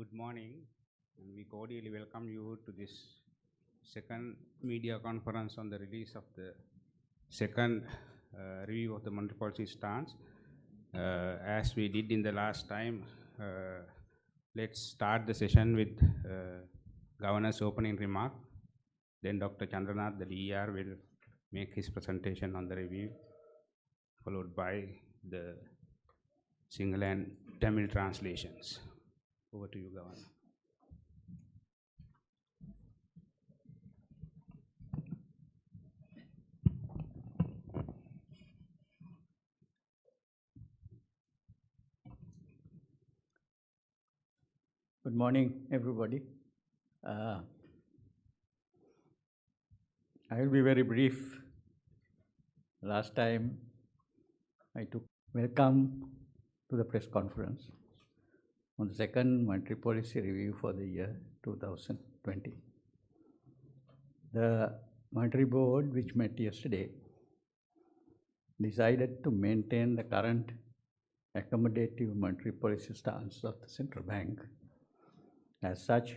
Good morning, and we cordially welcome you to this second media conference on the release of the second review of the monetary policy stance. As we did in the last time, let's start the session with Governor's opening remark. Then Dr. Chandranath, the DER, will make his presentation on the review, followed by the Sinhala and Tamil translations. Over to you, Governor. Good morning, everybody. I will be very brief. Last time I took welcome to the press conference on the second monetary policy review for the year 2020. The Monetary Board, which met yesterday, decided to maintain the current accommodative monetary policy stance of the central bank. As such,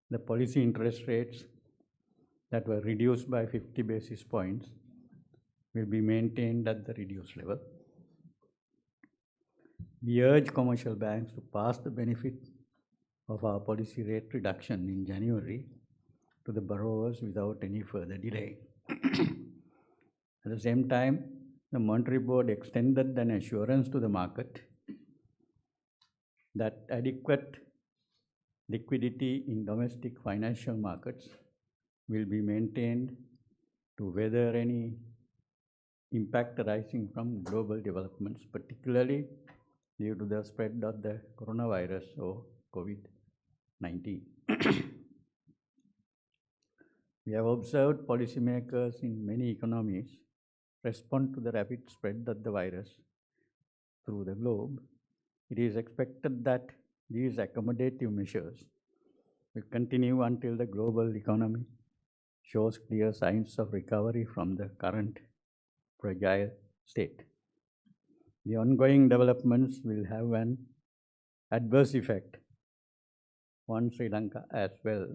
the policy interest rates that were reduced by 50 basis points will be maintained at the reduced level. We urge commercial banks to pass the benefit of our policy rate reduction in January to the borrowers without any further delay. At the same time, the Monetary Board extended an assurance to the market that adequate liquidity in domestic financial markets will be maintained to weather any impact arising from global developments, particularly due to the spread of the coronavirus or COVID-19. We have observed policymakers in many economies respond to the rapid spread of the virus through the globe. It is expected that these accommodative measures will continue until the global economy shows clear signs of recovery from the current fragile state. The ongoing developments will have an adverse effect on Sri Lanka as well,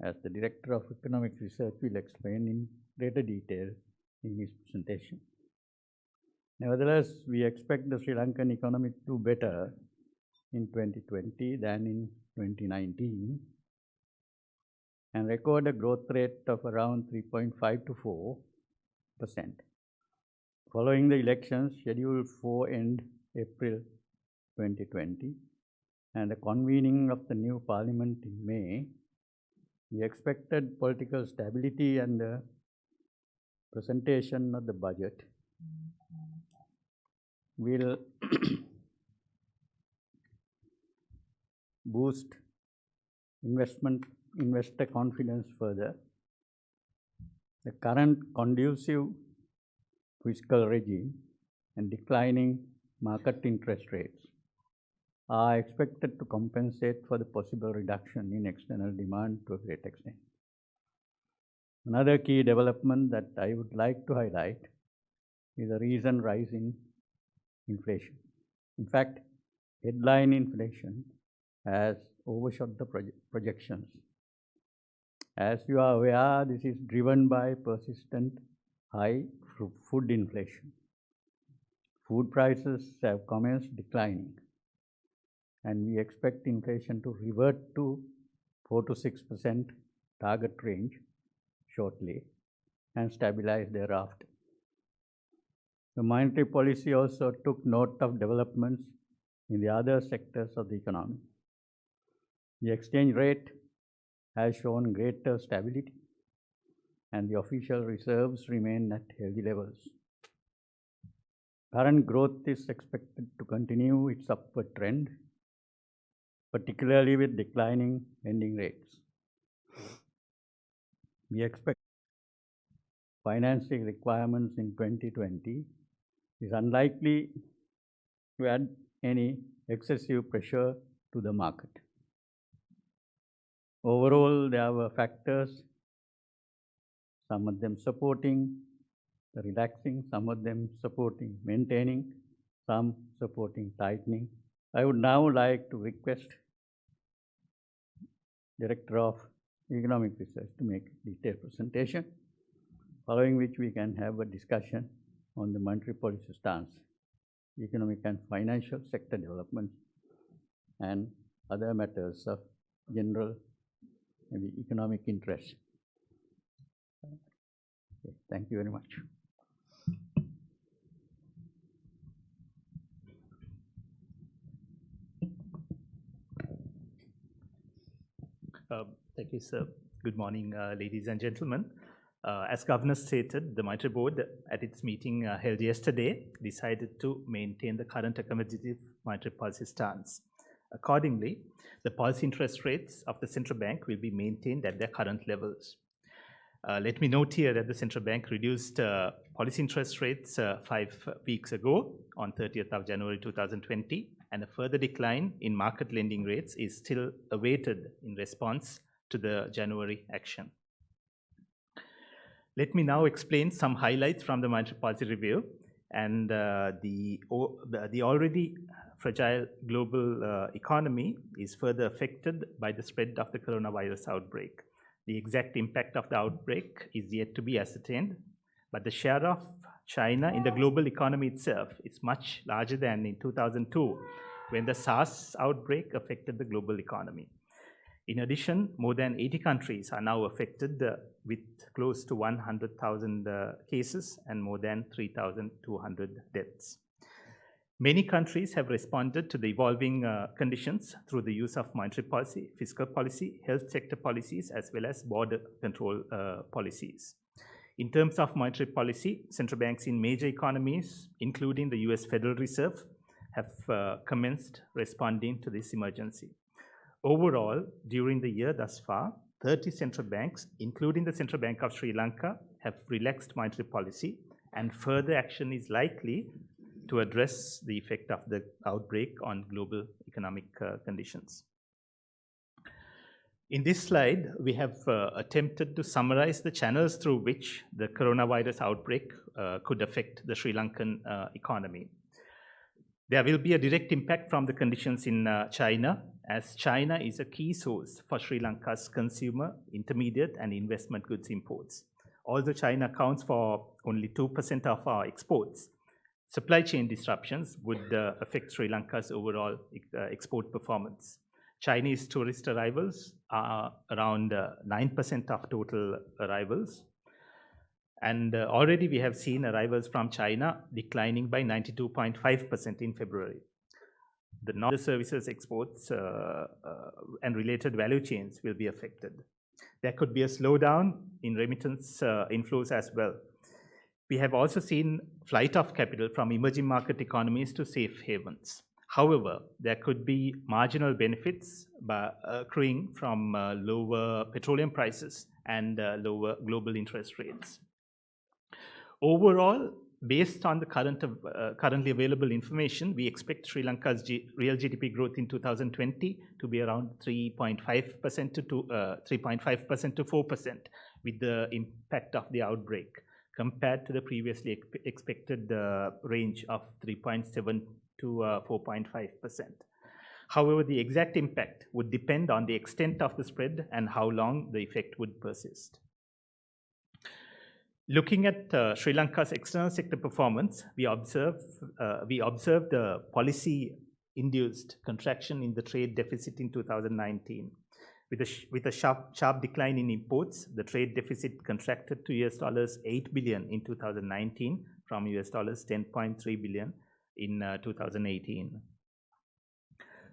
as the Director of Economic Research will explain in greater detail in his presentation. Nevertheless, we expect the Sri Lankan economy to do better in 2020 than in 2019 and record a growth rate of around 3.5 to 4%. Following the elections scheduled for end April 2020 and the convening of the new parliament in May, the expected political stability and the presentation of the budget will boost investor confidence further. The current conducive fiscal regime and declining market interest rates are expected to compensate for the possible reduction in external demand to a great extent. Another key development that I would like to highlight is the recent rise in inflation. In fact, headline inflation has overshot the projections. As you are aware, this is driven by persistent high food inflation. Food prices have commenced declining, and we expect inflation to revert to 4 to 6% target range shortly and stabilize thereafter. The monetary policy also took note of developments in the other sectors of the economy. The exchange rate has shown greater stability, and the official reserves remain at healthy levels. Current growth is expected to continue its upward trend, particularly with declining lending rates. We expect financing requirements in 2020 is unlikely to add any excessive pressure to the market. Overall, there were factors, some of them supporting the relaxing, some of them supporting maintaining, some supporting tightening. I would now like to request Director of Economic Research, to make a detailed presentation, following which we can have a discussion on the monetary policy stance, economic and financial sector developments, and other matters of general, maybe economic interest. Okay, thank you very much. Thank you, sir. Good morning, ladies and gentlemen. As Governor stated, the Monetary Board at its meeting held yesterday decided to maintain the current accommodative monetary policy stance. Accordingly, the policy interest rates of the Central Bank will be maintained at their current levels. Let me note here that the Central Bank reduced policy interest rates 5 weeks ago on 30th of January 2020, and a further decline in market lending rates is still awaited in response to the January action. Let me now explain some highlights from the monetary policy review and the already fragile global economy is further affected by the spread of the coronavirus outbreak. The exact impact of the outbreak is yet to be ascertained, but the share of China in the global economy itself is much larger than in 2002, when the SARS outbreak affected the global economy. In addition, more than 80 countries are now affected with close to 100,000 cases and more than 3,200 deaths. Many countries have responded to the evolving conditions through the use of monetary policy, fiscal policy, health sector policies, as well as border control policies. In terms of monetary policy, central banks in major economies, including the US Federal Reserve, have commenced responding to this emergency. Overall, during the year thus far, 30 central banks, including the Central Bank of Sri Lanka, have relaxed monetary policy, and further action is likely to address the effect of the outbreak on global economic conditions. In this slide, we have attempted to summarize the channels through which the coronavirus outbreak could affect the Sri Lankan economy. There will be a direct impact from the conditions in China, as China is a key source for Sri Lanka's consumer, intermediate, and investment goods imports. Although China accounts for only 2% of our exports, supply chain disruptions would affect Sri Lanka's overall export performance. Chinese tourist arrivals are around 9% of total arrivals. And already we have seen arrivals from China declining by 92.5% in February. The non-services exports and related value chains will be affected. There could be a slowdown in remittance inflows as well. We have also seen flight of capital from emerging market economies to safe havens. However, there could be marginal benefits accruing from lower petroleum prices and lower global interest rates. Overall, based on the currently available information, we expect Sri Lanka's real GDP growth in 2020 to be around 3.5% to 4%, with the impact of the outbreak, compared to the previously expected range of 3.7 to 4.5%. However, the exact impact would depend on the extent of the spread and how long the effect would persist. Looking at Sri Lanka's external sector performance, we observed a policy-induced contraction in the trade deficit in 2019. With a sharp decline in imports, the trade deficit contracted to $8 billion in 2019 from $10.3 billion in 2018.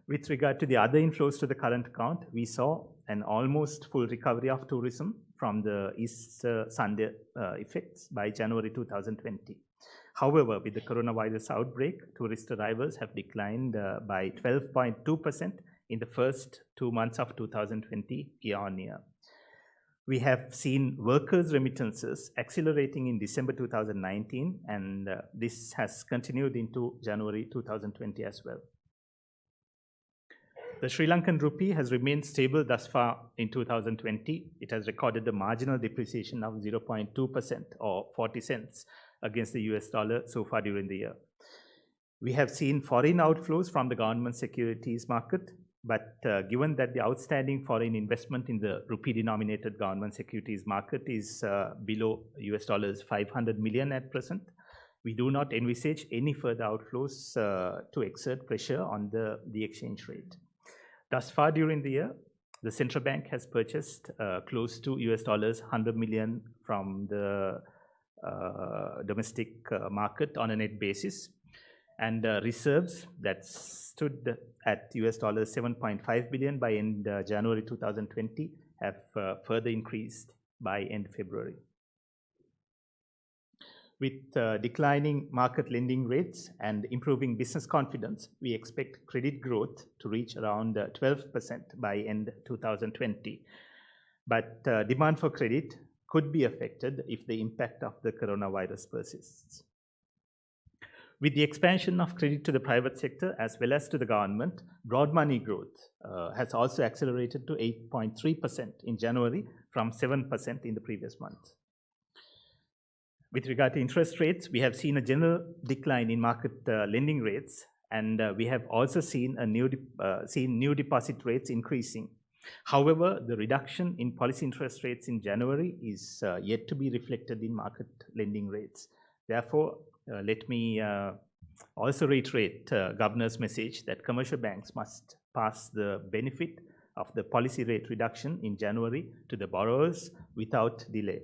With regard to the other inflows to the current account, we saw an almost full recovery of tourism from the Easter Sunday effects by January 2020. However, with the coronavirus outbreak, tourist arrivals have declined by 12.2% in the first 2 months of 2020 year-on-year. We have seen workers' remittances accelerating in December 2019, and this has continued into January 2020 as well. The Sri Lankan Rupee has remained stable thus far in 2020. It has recorded a marginal depreciation of 0.2% or 40 cents against the US dollar so far during the year. We have seen foreign outflows from the government securities market But given that the outstanding foreign investment in the rupee-denominated government securities market is below US $500 million at present, we do not envisage any further outflows to exert pressure on the exchange rate. Thus far during the year, the central bank has purchased close to US $100 million from the domestic market on a net basis, and reserves that stood at US $7.5 billion by end January 2020 have further increased by end February. With declining market lending rates and improving business confidence, we expect credit growth to reach around 12% by end 2020. But demand for credit could be affected if the impact of the coronavirus persists. With the expansion of credit to the private sector as well as to the government, broad money growth has also accelerated to 8.3% in January from 7% in the previous month. With regard to interest rates, we have seen a general decline in market lending rates, and we have also seen new deposit rates increasing. However, the reduction in policy interest rates in January is yet to be reflected in market lending rates. Therefore, let me also reiterate Governor's message that commercial banks must pass the benefit of the policy rate reduction in January to the borrowers without delay.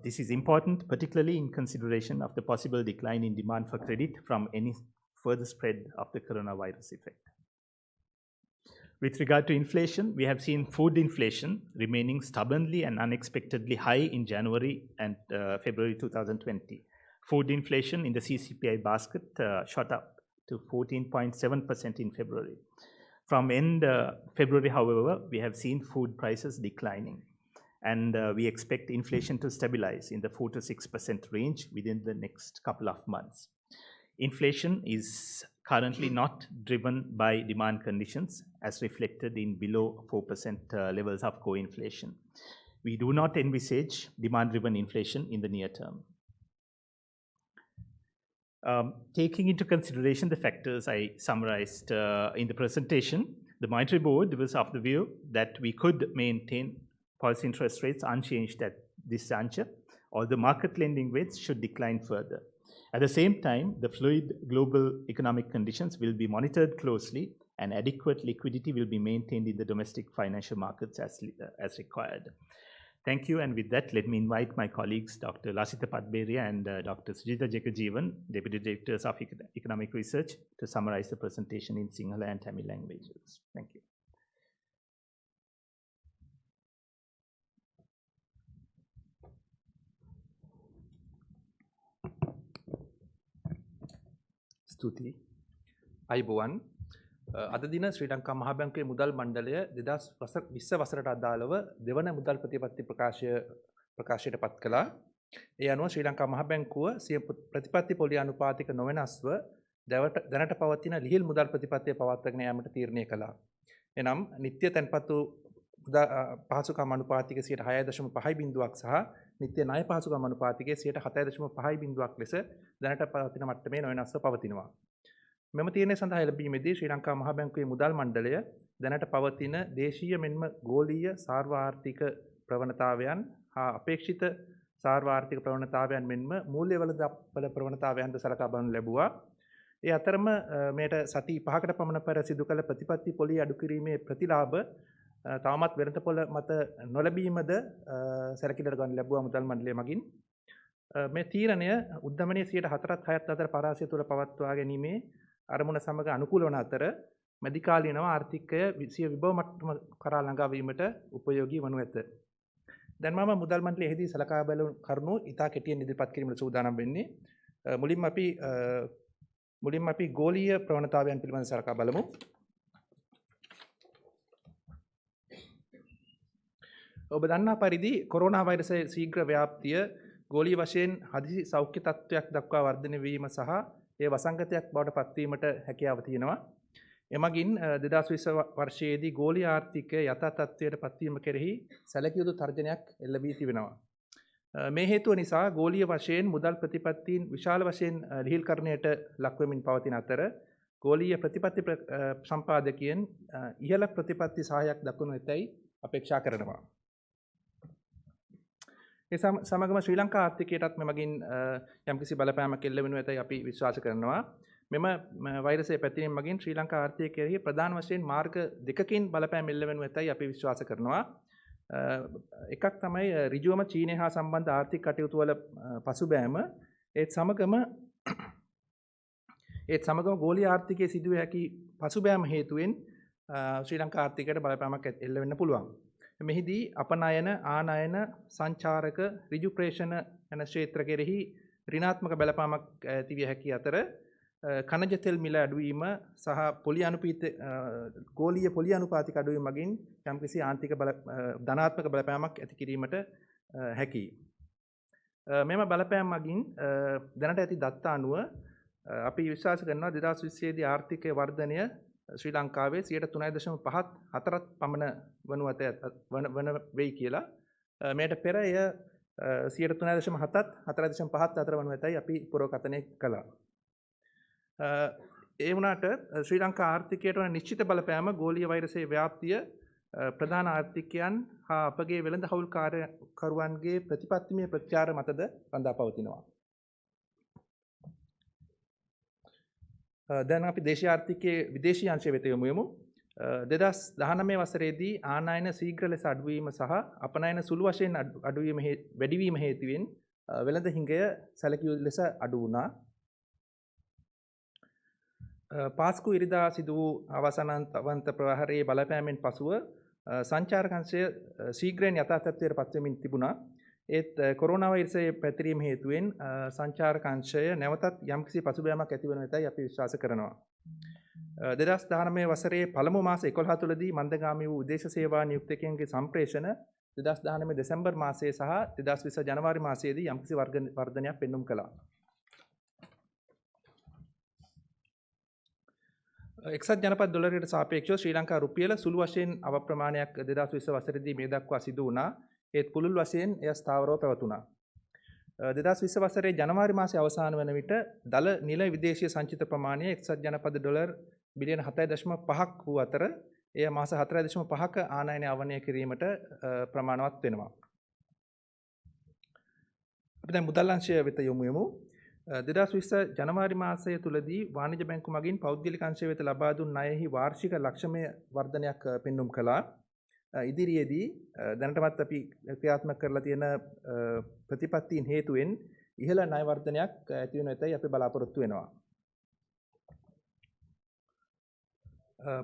This is important, particularly in consideration of the possible decline in demand for credit from any further spread of the coronavirus effect. With regard to inflation, we have seen food inflation remaining stubbornly and unexpectedly high in January and February 2020. Food inflation in the CCPI basket shot up to 14.7% in February. From end February, however, we have seen food prices declining, and we expect inflation to stabilize in the 4 to 6% range within the next couple of months. Inflation is currently not driven by demand conditions as reflected in below 4% levels of core inflation. We do not envisage demand-driven inflation in the near term. Taking into consideration the factors I summarized in the presentation, the Monetary Board was of the view that we could maintain policy interest rates unchanged at this juncture, although market lending rates should decline further. At the same time, the fluid global economic conditions will be monitored closely and adequate liquidity will be maintained in the domestic financial markets as required. Thank you, and with that, let me invite my colleagues, Dr. Lasitha Padberia and Dr. Sujitha Jekajeevan, Deputy Directors of Economic Research, to summarize the presentation in Sinhala and Tamil languages. Thank you. ස්තුතියි. අයිබෝවන්. අද දින ශ්‍රී ලංකා මහා බැංකුවේ මුදල් මණ්ඩලය 2020 වසරට අදාළව දෙවන මුදල් ප්‍රතිපත්ති ප්‍රකාශයට පත් කළා. ඒ අනුව ශ්‍රී ලංකා මහා බැංකුව සිය ප්‍රතිපත්ති පොලි අනුපාතික නොවෙනස්ව දැනට පවතින ලිහිල් මුදල් ප්‍රතිපත්තිය පවත්වාගෙන යාමට තීරණය කළා. එනම් නිත්‍ය තැන්පතු පහසුකම් අනුපාතික 6.5% සහ නිත්‍ය ණය පහසුකම් අනුපාතිකයේ 7.5% ලෙස දැනට පවතින මට්ටමේ නොවෙනස්ව පවතිනවා. මෙම තීරණය සඳහා එළඹීමේදී ශ්‍රී ලංකා මහා බැංකුවේ මුදල් මණ්ඩලය දැනට පවතින දේශීය මෙන්ම ගෝලීය සාර්වාර්ථික ප්‍රවණතාවයන් හා අපේක්ෂිත සාර්වාර්ථික ප්‍රවණතාවයන් මෙන්ම මූල්‍යවල ප්‍රවණතාවයන්ද සලකා බලනු ලැබුවා. ඒ අතරම මේට සති 5කට පමණ පෙර සිදු කළ ප්‍රතිපත්ති පොලි අඩු කිරීමේ ප්‍රතිලාභ තවමත් වෙළඳ පොළ මත නොලැබීමද සැලකිලිට ගන්න ලැබුවා මුදල් මණ්ඩලය මගින්. මේ තීරණය උද්ධමනයේ 4.6 අතර පරාසය තුළ පවත්වා ගැනීමේ අරමුණ සමග අනුකූල වන අතර මැදිකාලීනව ආර්ථිකය සිය විභව මට්ටම කරා ළඟා වීමට උපයෝගී වනු ඇත. දැන් මම මුදල් මණ්ඩලයේදී සලකා බලන කරුණු ඉතා කෙටියෙන් ඉදිරිපත් කිරීමට සූදානම් වෙන්නේ. මුලින්ම අපි ගෝලීය ප්‍රවණතාවයන් පිළිබඳව සලකා බලමු. ඔබ දන්නා පරිදි කොරෝනා වෛරසයේ ශීඝ්‍ර ව්‍යාප්තිය ගෝලීය වශයෙන් හදිසි සෞඛ්‍ය තත්ත්වයක් දක්වා වර්ධනය වීම සහ ඒ වසංගතයක් බවට පත්වීමට හැකියාව තියෙනවා. එමගින් 2020 වර්ෂයේදී ගෝලීය ආර්ථිකය යථා තත්ත්වයට පත්වීම කෙරෙහි සැලකිය යුතු තර්ජනයක් එල්ල වී තිබෙනවා. මේ හේතුව නිසා ගෝලීය වශයෙන් මුදල් ප්‍රතිපත්තීන් විශාල වශයෙන් ලිහිල්කරණයට ලක්වෙමින් පවතින අතර ගෝලීය ප්‍රතිපත්ති සම්පාදකයන් ඉහළ ප්‍රතිපත්ති සහයක් දක්වනු ඇතැයි අපේක්ෂා කරනවා. ඒ සමගම ශ්‍රී ලංකා ආර්ථිකයටත් මෙමගින් යම්කිසි බලපෑමක් එල්ල වෙනු ඇතැයි අපි විශ්වාස කරනවා. මෙම වෛරසය පැතිරීම මගින් ශ්‍රී ලංකා ආර්ථිකය කෙරෙහි ප්‍රධාන වශයෙන් මාර්ග දෙකකින් බලපෑම් එල්ල වෙනු ඇතැයි අපි විශ්වාස කරනවා. එකක් තමයි ඍජුවම චීනය හා සම්බන්ධ ආර්ථික කටයුතු වල පසුබෑම. ඒත් සමගම ගෝලීය ආර්ථිකයේ සිදුවිය හැකි පසුබෑම හේතුවෙන් ශ්‍රී ලංකා ආර්ථිකයට බලපෑමක් එල්ල වෙන්න පුළුවන්. මෙහිදී අපනයන ආනයන සංචාරක ඍජු ප්‍රේෂණ යන ක්ෂේත්‍ර කෙරෙහි ඍණාත්මක බලපෑමක් ඇතිවිය හැකි අතර කනජ තෙල් මිල අඩුවීම සහ ගෝලීය පොලි අනුපාතික අඩුවීම මගින් යම්කිසි ආන්තික ධනාත්මක බලපෑමක් ඇති කිරීමට හැකියි. මෙම බලපෑම් මගින් දැනට ඇති දත්ත අනුව අපි විශ්වාස කරනවා 2020 දී ආර්ථිකයේ වර්ධනය ශ්‍රී ලංකාවේ 3.54 පමණ වන වෙයි කියලා. මෙයට පෙර එය 3.7ත් 4.5ත් අතර වනු ඇතැයි අපි පුරෝකථනය කළා. ඒ වුණාට ශ්‍රී ලංකා ආර්ථිකයට වන නිශ්චිත බලපෑම ගෝලීය වෛරසයේ ව්‍යාප්තිය ප්‍රධාන ආර්ථිකයන් හා අපගේ වෙළඳ හවුල් කාර්යකරුවන්ගේ ප්‍රතිපත්තිමය ප්‍රතිචාර මතද රඳා පවතිනවා. දැන් අපි දේශීය ආර්ථිකයේ විදේශීය අංශය වෙත යමු. 2019 වසරේදී ආනයන ශීඝ්‍ර ලෙස අඩුවීම සහ අපනයන සුළු වශයෙන් වැඩිවීම හේතුවෙන් වෙළඳ හිඟය සැලකිය යුතු ලෙස අඩු වුණා. පාස්කු ඉරිදා සිදු වූ අවසානවන්ත ප්‍රහාරයේ බලපෑමෙන් පසුව සංචාරක අංශය ශීඝ්‍රයෙන් යථා තත්ත්වයට පත්වෙමින් තිබුණා. ඒත් කොරෝනා වෛරසයේ පැතිරීම හේතුවෙන් සංචාරක අංශය නැවතත් යම්කිසි පසුබෑමක් ඇති වනු ඇතැයි අපි විශ්වාස කරනවා. 2019 වසරේ පළමු මාස 11 තුළදී මන්දගාමී වූ විදේශ සේවා නියුක්තකයන්ගේ සම්ප්‍රේෂණ 2019 දෙසැම්බර් මාසයේ සහ 2020 ජනවාරි මාසයේදී යම්කිසි වර්ධනයක් පෙන්නුම් කළා. එක්සත් ජනපද ඩොලරයට සාපේක්ෂව ශ්‍රී ලංකා රුපියල සුළු වශයෙන් අවප්‍රමාණයක් 2020 වසරේදී මේ දක්වා සිදු වුණා. ඒත් පුළුල් වශයෙන් එය ස්ථාවරව පැවතුණා. 2020 වසරේ ජනවාරි මාසයේ අවසාන වන විට දල නිල විදේශීය සංචිත ප්‍රමාණය එක්සත් ජනපද ඩොලර් බිලියන 7.5ක් වූ අතර එය මාස 4.5ක ආනයනය අවනය කිරීමට ප්‍රමාණවත් වෙනවා. අපි දැන් මුදල් අංශය වෙත යමු. 2020 ජනවාරි මාසය තුලදී වාණිජ බැංකු මගින් පෞද්ගලික අංශය වෙත ලබා දුන් ණයෙහි වාර්ෂික ලක්ෂමය වර්ධනයක් පෙන්නුම් කළා. ඉදිරියේදී දැනටමත් අපි ක්‍රියාත්මක කරලා තියෙන ප්‍රතිපත්තීන් හේතුවෙන් ඉහළ ණය වර්ධනයක් ඇති වෙනු ඇතැයි අපි බලාපොරොත්තු වෙනවා.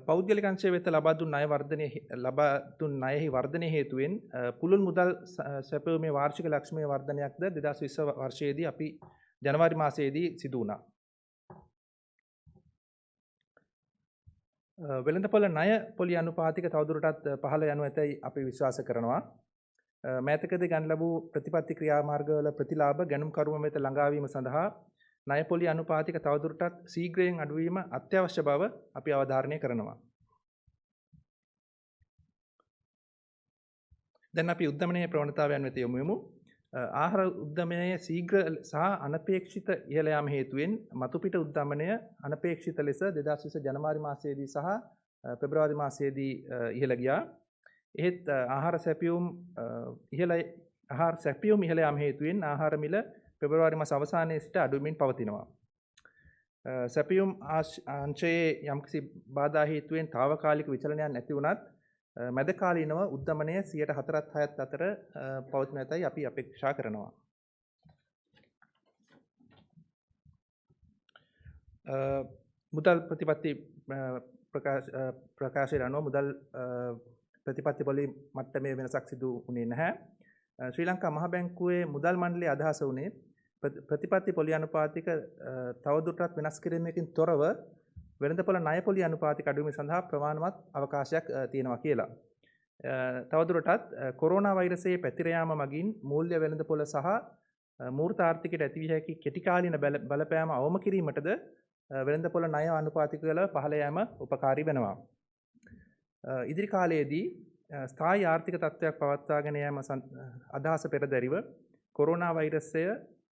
පෞද්ගලික අංශය වෙත ලබා දුන් ණයෙහි වර්ධනය හේතුවෙන් පුළුල් මුදල් සැපයීමේ වාර්ෂික ලක්ෂමය වර්ධනයක්ද 2020 වර්ෂයේදී අපි ජනවාරි මාසයේදී සිදු වුණා. වෙළඳපොළ ණය පොලි අනුපාතික තවදුරටත් පහළ යනු ඇතැයි අපි විශ්වාස කරනවා. මෑතකදී ගන්න ලැබූ ප්‍රතිපත්ති ක්‍රියාමාර්ගවල ප්‍රතිලාභ ගැනුම්කරුවන් වෙත ළඟාවීම සඳහා ණය පොලි අනුපාතික තවදුරටත් ශීඝ්‍රයෙන් අඩුවීම අත්‍යවශ්‍ය බව අපි අවධාරණය කරනවා. දැන් අපි උද්දමනයේ ප්‍රවණතාවයන් වෙත යමු. ආහාර උද්දමනයේ ශීඝ්‍ර සහ අනපේක්ෂිත ඉහළ යාම හේතුවෙන් මතුපිට උද්දමනය අනපේක්ෂිත ලෙස 2020 ජනවාරි මාසයේදී සහ පෙබරවාරි මාසයේදී ඉහළ ගියා. එහෙත් ආහාර සැපයුම් ඉහළ යාම හේතුවෙන් ආහාර මිල පෙබරවාරි මාස අවසානයේ සිට අඩුවමින් පවතිනවා. සැපයුම් අංශයේ යම්කිසි බාධා හේතුවෙන් తాවකාලික විචලනයක් නැති වුණත් මැද කාලීනව උද්දමනය 4.6ත් අතර පවතින ඇතැයි අපි අපේක්ෂා කරනවා. මුදල් ප්‍රතිපත්ති ප්‍රකාශයට අනුව මුදල් ප්‍රතිපත්ති පොලි මට්ටමේ වෙනසක් සිදු වුණේ නැහැ. ශ්‍රී ලංකා මහ බැංකුවේ මුදල් මණ්ඩලයේ අදහස වුණේ ප්‍රතිපත්ති පොලි අනුපාතික තවදුරටත් වෙනස් කිරීමකින් තොරව වෙළඳපොළ ණය පොලි අනුපාතික අඩුවීම සඳහා ප්‍රමාණවත් අවකාශයක් තියෙනවා කියලා. තවදුරටත් කොරෝනා වෛරසයේ පැතිර යාම මගින් මූල්‍ය වෙළඳපොළ සහ මූර්ත ආර්ථිකයට ඇතිවිය හැකි කෙටි කාලීන බලපෑම අවම කිරීමටද වෙළඳපොළ ණය අනුපාතික වල පහළ යාම උපකාරී වෙනවා. ඉදිරි කාලයේදී ස්ථායී ආර්ථික තත්ත්වයක් පවත්වාගෙන යාම අදහස පෙරදැරිව කොරෝනා වෛරසය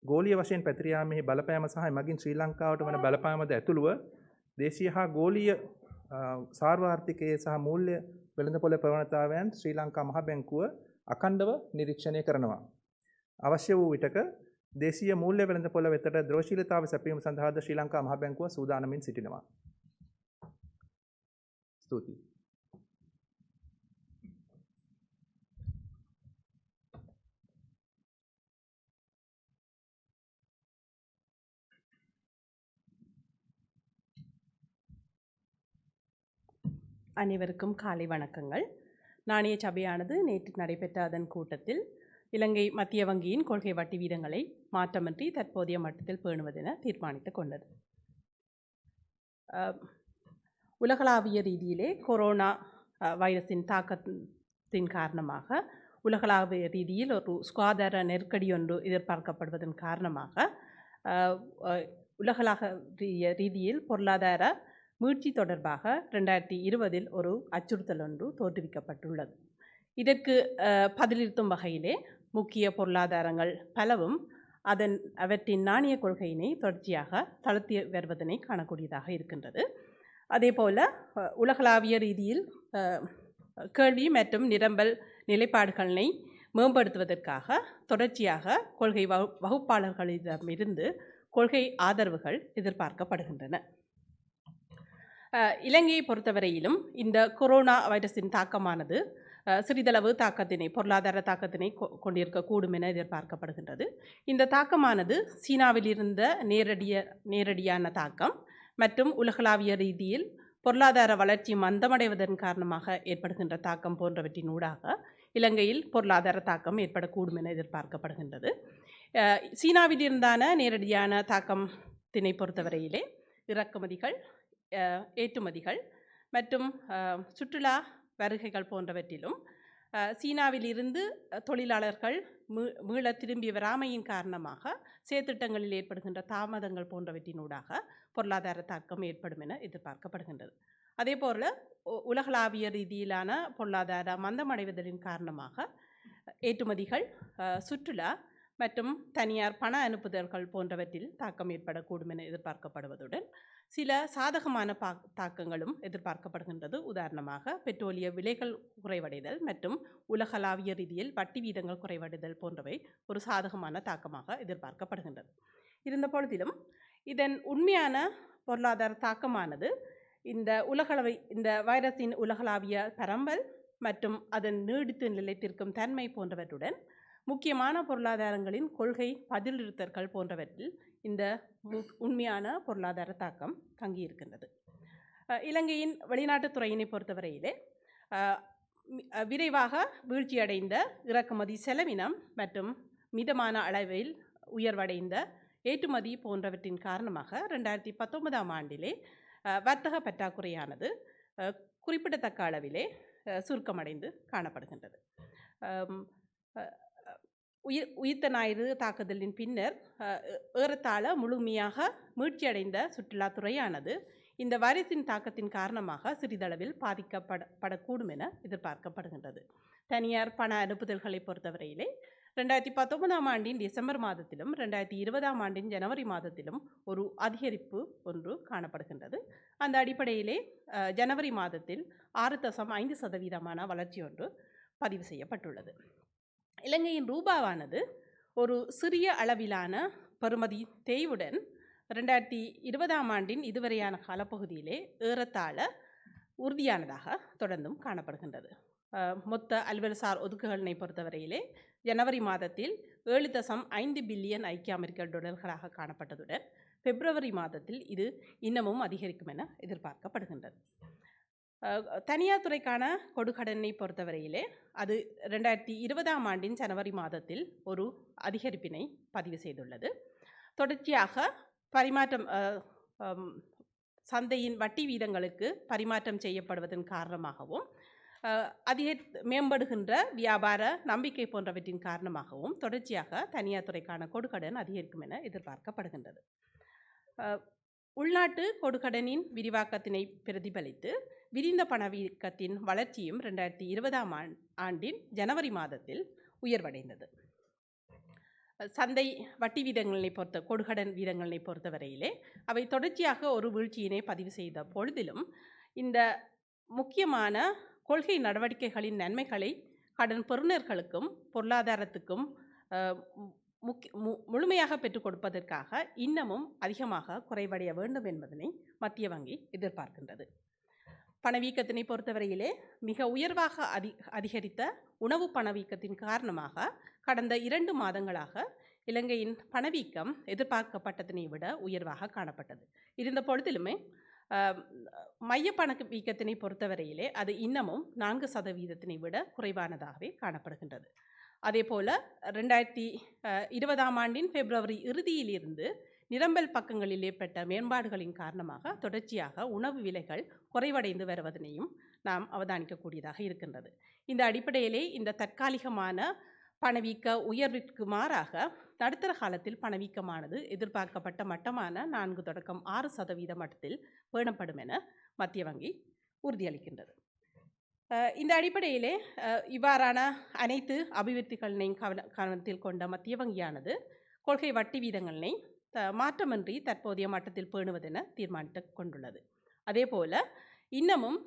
ගෝලීය වශයෙන් පැතිර යාමෙහි බලපෑම සහ මගින් ශ්‍රී ලංකාවට වන බලපෑමද ඇතුළුව දේශීය හා ගෝලීය සාර්වාර්ථිකයේ සහ මූල්‍ය වෙළඳපොළ ප්‍රවණතාවයන් ශ්‍රී ලංකා මහ බැංකුව අඛණ්ඩව නිරීක්ෂණය කරනවා. අවශ්‍ය වූ විටක දේශීය මූල්‍ය වෙළඳපොළ වෙතට ද්‍රෝශීලතාව සැපයීම සඳහාද ශ්‍රී ලංකා මහ බැංකුව සූදානමින් සිටිනවා. ස්තුතියි. அனைவருக்கும் காலை வணக்கங்கள். நாணய சபையானது நேற்று நடைபெற்ற அதன் கூட்டத்தில் இலங்கை மத்திய வங்கியின் கொள்கை வட்டி வீதங்களை மாற்றமின்றி தற்போதைய மட்டத்தில் பேணுவதென தீர்மானித்துக் கொண்டது. உலகளாவிய ரீதியிலே கொரோனா வைரஸின் தாக்கத்தின் காரணமாக உலகளாவிய ரீதியில் ஒரு சுகாதார நெருக்கடி ஒன்று எதிர்பார்க்கப்படுவதன் காரணமாக உலகளாவிய ரீதியில் பொருளாதார மீட்சி தொடர்பாக 2020 ஒரு அச்சுறுத்தல் ஒன்று தோற்றுவிக்கப்பட்டுள்ளது. இதற்கு பதிலிருத்தும் வகையிலே முக்கிய பொருளாதாரங்கள் பலவும் அவற்றின் நாணய கொள்கையினை தொடர்ச்சியாக தளர்த்தி வருவதனை காணக்கூடியதாக இருக்கின்றது. அதேபோல உலகளாவிய ரீதியில் கேள்வி மற்றும் நிரம்பல் நிலைப்பாடுகளை மேம்படுத்துவதற்காக தொடர்ச்சியாக கொள்கை வகுப்பாளர்களிடமிருந்து கொள்கை ஆதரவுகள் எதிர்பார்க்கப்படுகின்றன. இலங்கையை பொறுத்தவரையிலும் இந்த கொரோனா வைரஸின் தாக்கமானது சிறிதளவு பொருளாதார தாக்கத்தினை கொண்டிருக்கக்கூடும் என எதிர்பார்க்கப்படுகின்றது. இந்த தாக்கமானது சீனாவில் இருந்த நேரடியான தாக்கம் மற்றும் உலகளாவிய ரீதியில் பொருளாதார வளர்ச்சி மந்தமடைவதன் காரணமாக ஏற்படுகின்ற தாக்கம் போன்றவற்றின் ஊடாக இலங்கையில் பொருளாதார தாக்கம் ஏற்படக்கூடும் என எதிர்பார்க்கப்படுகின்றது. சீனாவில் இருந்தான நேரடியான தாக்கத்தினை பொறுத்தவரையிலே இறக்குமதிகள், ஏற்றுமதிகள் மற்றும் சுற்றுலா வருகைகள் போன்றவற்றிலும் சீனாவில் இருந்து தொழிலாளர்கள் மீள திரும்பி வராமையின் காரணமாக செயற்திட்டங்களில் ஏற்படுகின்ற தாமதங்கள் போன்றவற்றினூடாக பொருளாதார தாக்கம் ஏற்படும் என எதிர்பார்க்கப்படுகின்றது. அதேபோல் உலகளாவிய ரீதியிலான பொருளாதார மந்தமடைவதன் காரணமாக ஏற்றுமதிகள், சுற்றுலா மற்றும் தனியார் பண அனுப்புதல்கள் போன்றவற்றில் தாக்கம் ஏற்படக்கூடும் என எதிர்பார்க்கப்படுவதுடன் சில சாதகமான தாக்கங்களும் எதிர்பார்க்கப்படுகின்றது. உதாரணமாக பெட்ரோலிய விலைகள் குறைவடைதல் மற்றும் உலகளாவிய ரீதியில் வட்டி வீதங்கள் குறைவடைதல் போன்றவை ஒரு சாதகமான தாக்கமாக எதிர்பார்க்கப்படுகின்றது. இருந்த பொழுதிலும் இதன் உண்மையான பொருளாதார தாக்கமானது இந்த வைரஸின் உலகளாவிய பரம்பல் மற்றும் அதன் நீடித்து நிலைத்திருக்கும் தன்மை போன்றவற்றுடன் முக்கியமான பொருளாதாரங்களின் கொள்கை பதிலிறுத்தல்கள் போன்றவற்றில் இந்த உண்மையான பொருளாதார தாக்கம் தங்கியிருக்கின்றது. இலங்கையின் வெளிநாட்டுத் துறையினை பொறுத்தவரையிலே விரைவாக வீழ்ச்சியடைந்த இறக்குமதி செலவினம் மற்றும் மிதமான அளவில் உயர்வடைந்த ஏற்றுமதி போன்றவற்றின் காரணமாக 2019 ஆண்டிலே வர்த்தக பற்றாக்குறையானது குறிப்பிடத்தக்க அளவிலே சுருக்கமடைந்து காணப்படுகின்றது. உயிர்த்த ஞாயிறு தாக்குதலின் பின்னர் ஏறத்தாழ முழுமையாக மீட்சியடைந்த சுற்றுலாத்துறையானது இந்த வைரஸின் தாக்கத்தின் காரணமாக சிறிதளவில் பாதிக்கப்படக்கூடும் என எதிர்பார்க்கப்படுகின்றது. தனியார் பண அனுப்புதல்களை பொறுத்தவரையிலே 2019 ஆண்டின் டிசம்பர் மாதத்திலும் 2020 ஆண்டின் ஜனவரி மாதத்திலும் ஒரு அதிகரிப்பு ஒன்று காணப்படுகின்றது. அந்த அடிப்படையிலே ஜனவரி மாதத்தில் 6.5% வளர்ச்சி ஒன்று பதிவு செய்யப்பட்டுள்ளது. இலங்கையின் ரூபாவானது ஒரு சிறிய அளவிலான பெறுமதி தேய்வுடன் 2020 ஆண்டின் இதுவரையான காலப்பகுதியிலே ஏறத்தாழ உறுதியானதாக தொடர்ந்தும் காணப்படுகின்றது. மொத்த அலுவல்சார் ஒதுக்குகளினை பொறுத்தவரையிலே ஜனவரி மாதத்தில் 7.5 பில்லியன் ஐக்கிய அமெரிக்க டாலர்களாக காணப்பட்டதுடன் பிப்ரவரி மாதத்தில் இது இன்னமும் அதிகரிக்கும் என எதிர்பார்க்கப்படுகின்றது. தனியார் துறைக்கான கொடுக்கடனை பொறுத்தவரையிலே அது 2020 ஆண்டின் ஜனவரி மாதத்தில் ஒரு அதிகரிப்பினை பதிவு செய்துள்ளது. தொடர்ச்சியாக சந்தையின் வட்டி வீதங்களுக்கு பரிமாற்றம் செய்யப்படுவதன் காரணமாகவும் மேம்படுகின்ற வியாபார நம்பிக்கை போன்றவற்றின் காரணமாகவும் தொடர்ச்சியாக தனியார் துறைக்கான கொடுக்கடன் அதிகரிக்கும் என எதிர்பார்க்கப்படுகின்றது. உள்நாட்டு கொடுக்கடனின் விரிவாக்கத்தினை பிரதிபலித்து விரிந்த பணவீக்கத்தின் வளர்ச்சியும் 2020 ஆண்டின் ஜனவரி மாதத்தில் உயர்வடைந்தது. சந்தை வட்டி வீதங்களை கொடுகடன் வீதங்களை பொறுத்தவரையிலே அவை தொடர்ச்சியாக ஒரு வீழ்ச்சியினை பதிவு செய்த பொழுதிலும் இந்த முக்கியமான கொள்கை நடவடிக்கைகளின் நன்மைகளை கடன் பெறுநர்களுக்கும் பொருளாதாரத்துக்கும் முழுமையாக பெற்றுக் கொடுப்பதற்காக இன்னமும் அதிகமாக குறைவடைய வேண்டும் என்பதனை மத்திய வங்கி எதிர்பார்க்கின்றது. பணவீக்கத்தினை பொறுத்தவரையிலே மிக உயர்வாக அதிகரித்த உணவு பணவீக்கத்தின் காரணமாக கடந்த 2 மாதங்களாக இலங்கையின் பணவீக்கம் எதிர்பார்க்கப்பட்டதனை விட உயர்வாக காணப்பட்டது. இருந்த பொழுதிலுமே மைய பணவீக்கத்தினை பொறுத்தவரையிலே அது இன்னமும் 4% விட குறைவானதாகவே காணப்படுகின்றது. அதேபோல 2020 ஆண்டின் பிப்ரவரி இறுதியிலிருந்து நிரம்பல் பக்கங்களில் ஏற்பட்ட மேம்பாடுகளின் காரணமாக தொடர்ச்சியாக உணவு விலைகள் குறைவடைந்து வருவதனையும் நாம் அவதானிக்கக்கூடியதாக இருக்கின்றது. இந்த அடிப்படையிலே இந்த தற்காலிகமான பணவீக்க உயர்விற்கு மாறாக நடுத்தர காலத்தில் பணவீக்கமானது எதிர்பார்க்கப்பட்ட மட்டமான 4 தொடக்கம் 6% மட்டத்தில் பேணப்படும் என மத்திய வங்கி உறுதியளிக்கின்றது. இந்த அடிப்படையிலே இவ்வாறான அனைத்து அபிவிருத்திகளையும் கவனத்தில் கொண்ட மத்திய வங்கியானது கொள்கை வட்டி வீதங்களை மாற்றமின்றி தற்போதைய மட்டத்தில் பேணுவதென தீர்மானித்து கொண்டுள்ளது. அதேபோல இன்னமும்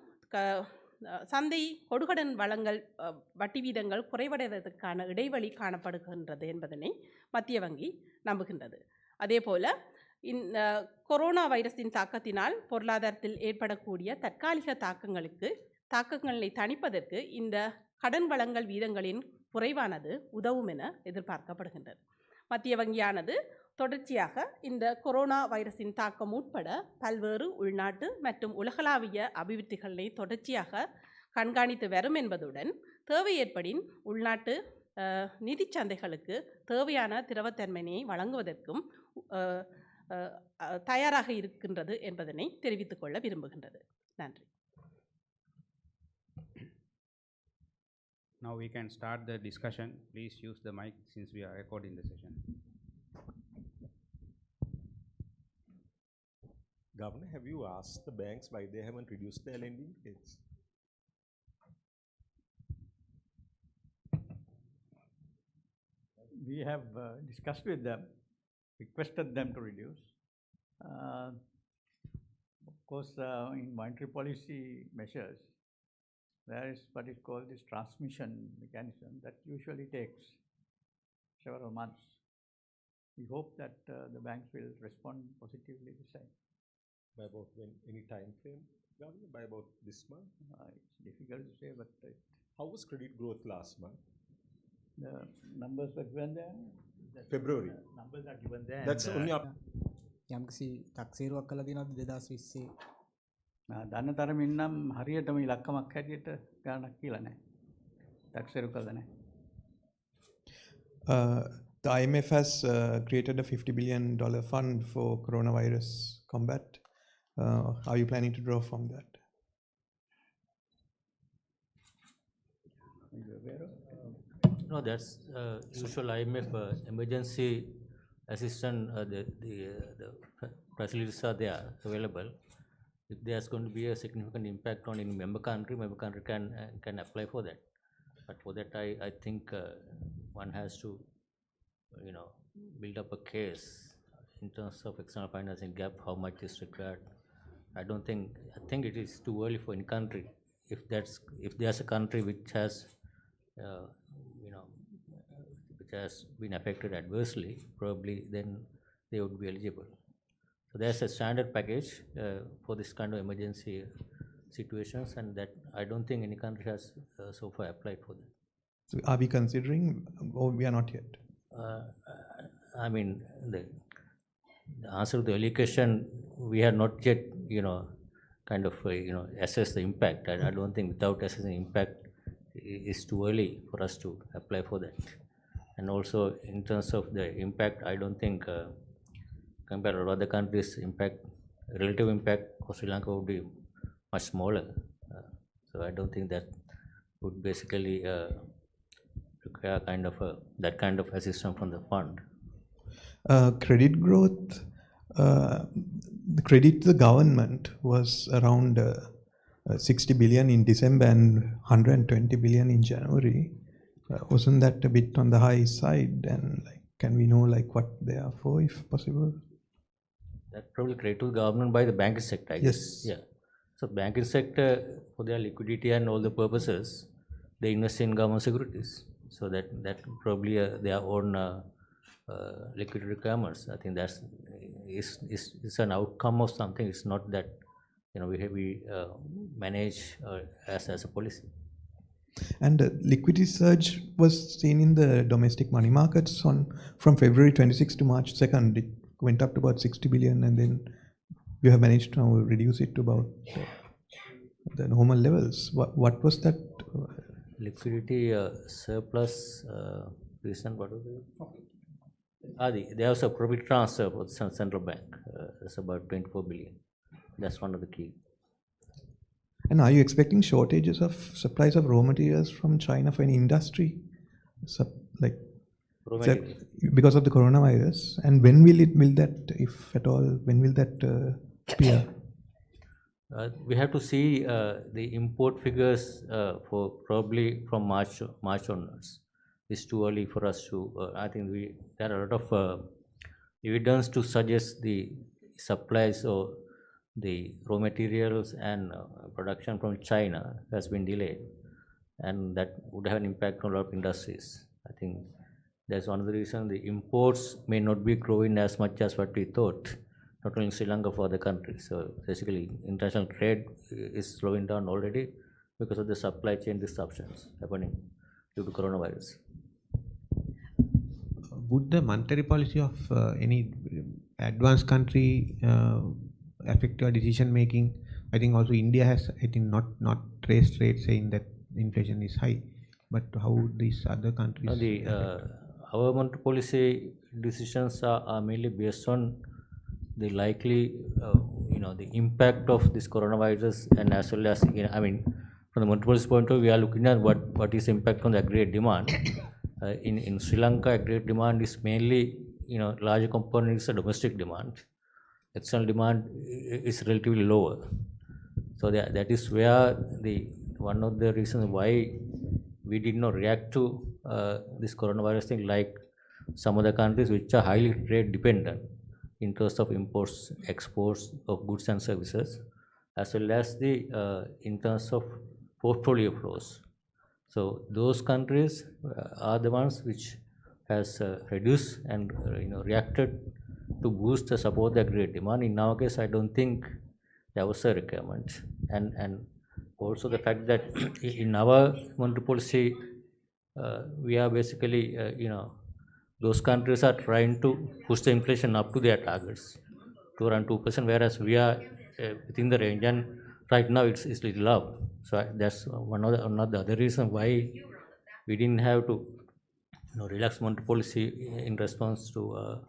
சந்தை கொடுகடன் வளங்கள் வட்டி வீதங்கள் குறைவடைவதற்கான இடைவெளி காணப்படுகின்றது என்பதனை மத்திய வங்கி நம்புகின்றது. அதேபோல கொரோனா வைரஸின் தாக்கத்தினால் பொருளாதாரத்தில் ஏற்படக்கூடிய தற்காலிக தாக்கங்களை தணிப்பதற்கு இந்த கடன் வழங்கல் வீதங்களின் குறைவானது உதவும் என எதிர்பார்க்கப்படுகின்றது. மத்திய வங்கியானது தொடர்ச்சியாக இந்த கொரோனா வைரஸின் தாக்கம் உட்பட பல்வேறு உள்நாட்டு மற்றும் உலகளாவிய அபிவிருத்திகளை தொடர்ச்சியாக கண்காணித்து வரும் என்பதுடன் தேவை ஏற்படின் உள்நாட்டு நிதி சந்தைகளுக்கு தேவையான திரவத்தன்மையை வழங்குவதற்கும் தயாராக இருக்கின்றது என்பதனை தெரிவித்துக் கொள்ள விரும்புகின்றது. நன்றி. Now we can start the discussion. Please use the mic since we are recording the session. Governor, have you asked the banks why they haven't reduced their lending rates? We have discussed with them, requested them to reduce. Of course, in monetary policy measures, there is what is called this transmission mechanism that usually takes several months. We hope that the banks will respond positively this time. By about when? Any time frame, Governor? By about this month? It's difficult to say, but how was credit growth last month? The numbers were given there. February. Numbers are given there. That's only up. යම්කිසි තක්සේරුවක් කළා තියෙනවද 2020? දන්න තරමින් නම් හරියටම ඉලක්කමක් හැටියට ගණනක් කියලා නැහැ. තක්සේරු කළා නැහැ. The IMF has created a $50 billion fund for coronavirus combat. Are you planning to draw from that? Are you aware of? No, that's usual IMF emergency assistance. The facilities are there available. If there's going to be a significant impact on any member country can apply for that. But for that, I think one has to, build up a case in terms of external financing gap, how much is required. I think it is too early for any country. If there's a country which has, which has been affected adversely, probably then they would be eligible. So there's a standard package for this kind of emergency situations, and that I don't think any country has so far applied for that. So are we considering, or we are not yet? The answer to the earlier question, we have not yet, assessed the impact. I don't think without assessing impact, it's too early for us to apply for that. And also in terms of the impact, I don't think compared to other countries, relative impact for Sri Lanka would be much smaller. So I don't think that would basically require that kind of assistance from the fund. Credit growth, the credit to the government was around 60 billion in December and 120 billion in January. Wasn't that a bit on the high side? And Can we know like what they are for, if possible? That probably created to the government by the banking sector, I guess. Yes. Yeah. So banking sector, for their liquidity and all the purposes, they invest in government securities. So that probably their own liquidity requirements. I think that's is an outcome of something. It's not that we manage as a policy. And liquidity surge was seen in the domestic money markets from February 26 to March 2nd. It went up to about 60 billion, and then we have managed to reduce it to about the normal levels. What was that? Liquidity surplus recent, what was it? There was a profit transfer for the central bank. That's about 24 billion. That's one of the key. And are you expecting shortages of supplies of raw materials from China for any industry? Because of the coronavirus? And when will that, if at all, when will that appear? We have to see the import figures for probably from March onwards. It's too early for us to. I think there are a lot of evidence to suggest the supplies or the raw materials and production from China has been delayed, and that would have an impact on a lot of industries. I think that's one of the reasons the imports may not be growing as much as what we thought, not only in Sri Lanka, for other countries. So basically, international trade is slowing down already because of the supply chain disruptions happening due to coronavirus. Would the monetary policy of any advanced country affect your decision making? I think also India has, I think, not raised rates, saying that inflation is high. But how would these other countries? Our monetary policy decisions are mainly based on the likely, the impact of this coronavirus, and as well as, I mean, from the monetary policy point of view, we are looking at what is impact on the aggregate demand. In Sri Lanka, aggregate demand is mainly, larger component is a domestic demand. External demand is relatively lower. So that is where one of the reasons why we did not react to this coronavirus thing like some other countries which are highly trade dependent in terms of imports, exports of goods and services, as well as in terms of portfolio flows. So those countries are the ones which has reduced and reacted to boost the support the aggregate demand. In our case, I don't think there was a requirement, and also the fact that in our monetary policy, we are basically those countries are trying to push the inflation up to their targets to around 2%, whereas we are within the range, and right now it's little low. So that's one of the other reason why we didn't have to relax monetary policy in response to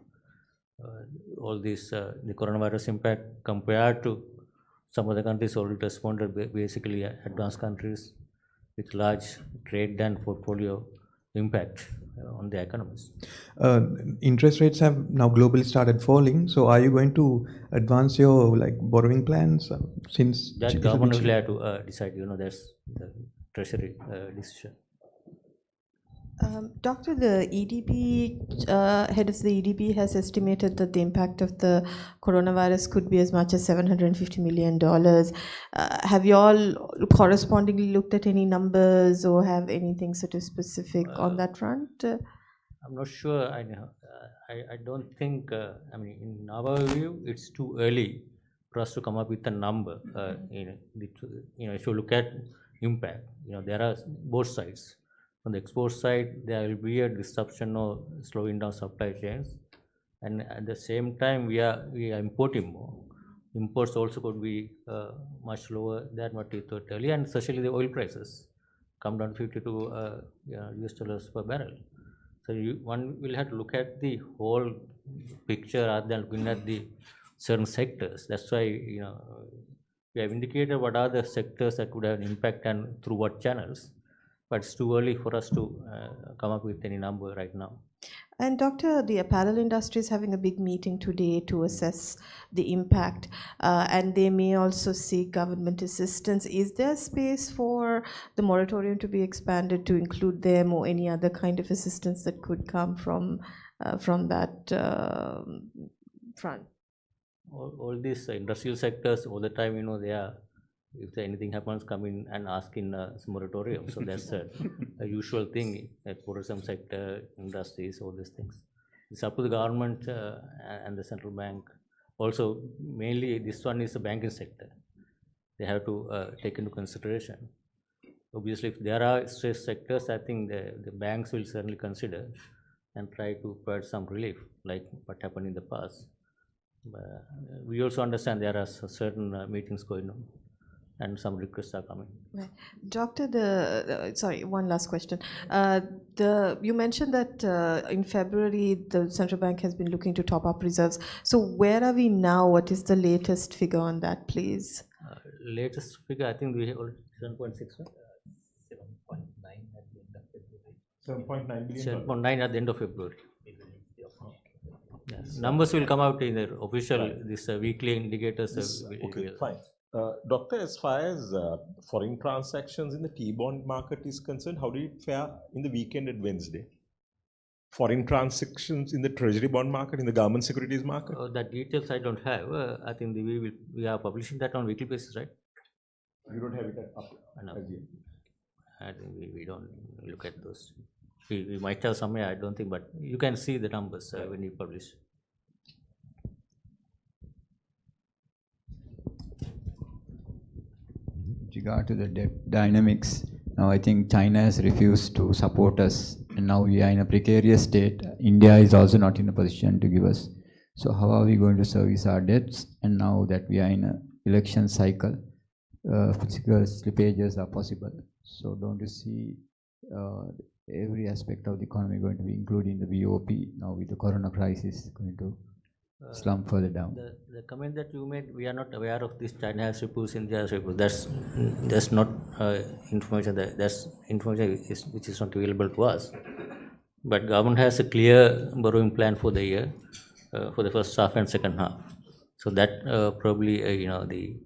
all this the coronavirus impact compared to some other countries already responded, basically advanced countries with large trade and portfolio impact on the economies. Interest rates have now globally started falling. So are you going to advance your borrowing plans since that government will have to decide? That's the treasury decision. Doctor, the EDB, head of the EDB has estimated that the impact of the coronavirus could be as much as $750 million. Have you all correspondingly looked at any numbers or have anything sort of specific on that front? I'm not sure. I don't think, in our view, it's too early for us to come up with a number. If you look at impact, there are both sides. On the export side, there will be a disruption or slowing down supply chains, and at the same time, we are importing more. Imports also could be much lower than what we thought earlier, and especially the oil prices come down 52 US dollars per barrel. So one will have to look at the whole picture rather than looking at the certain sectors. That's why we have indicated what are the sectors that could have an impact and through what channels. But it's too early for us to come up with any number right now. And Doctor, the apparel industry is having a big meeting today to assess the impact, and they may also seek government assistance. Is there space for the moratorium to be expanded to include them or any other kind of assistance that could come from from that front? All these industrial sectors, all the time, they are, if anything happens, come in and ask in a moratorium. So that's a usual thing, tourism sector, industries, all these things. It's up to the government and the central bank. Also, mainly this one is the banking sector. They have to take into consideration. Obviously, if there are stress sectors, I think the banks will certainly consider and try to provide some relief, like what happened in the past. But we also understand there are certain meetings going on and some requests are coming. Right. Doctor, sorry, one last question. You mentioned that in February the central bank has been looking to top up reserves. So where are we now? What is the latest figure on that, please? Latest figure, I think we have 7.6, right? 7.9 billion. 7.9 at the end of February. Yes. Numbers will come out in the official, this weekly indicators. Okay, fine. Doctor, as far as foreign transactions in the T-bond market is concerned, how did it fare in the weekend at Wednesday? Foreign transactions in the treasury bond market, in the government securities market? That details I don't have. I think we are publishing that on weekly basis, right? You don't have it up as yet? I think we don't look at those. We might have somewhere, I don't think, but you can see the numbers when you publish. With regard to the debt dynamics, now I think China has refused to support us, and now we are in a precarious state. India is also not in a position to give us. So how are we going to service our debts? And now that we are in an election cycle, physical slippages are possible. So don't you see every aspect of the economy going to be, including the BOP, now with the corona crisis, going to slump further down? The comment that you made, we are not aware of this. China has repulsed, India has repulsed. That's not information. That's information which is not available to us. But government has a clear borrowing plan for the year, for the first half and second half. So that probably the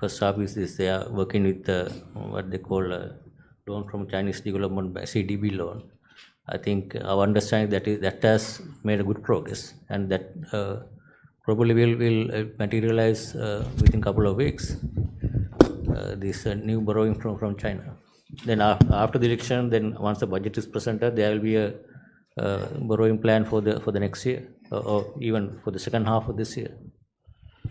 first half is this. They are working with what they call loan from Chinese Development Bank, CDB loan. I think our understanding that has made a good progress, and that probably will materialize within a couple of weeks. This new borrowing from China. Then after the election, then once the budget is presented, there will be a borrowing plan for the next year, or even for the second half of this year.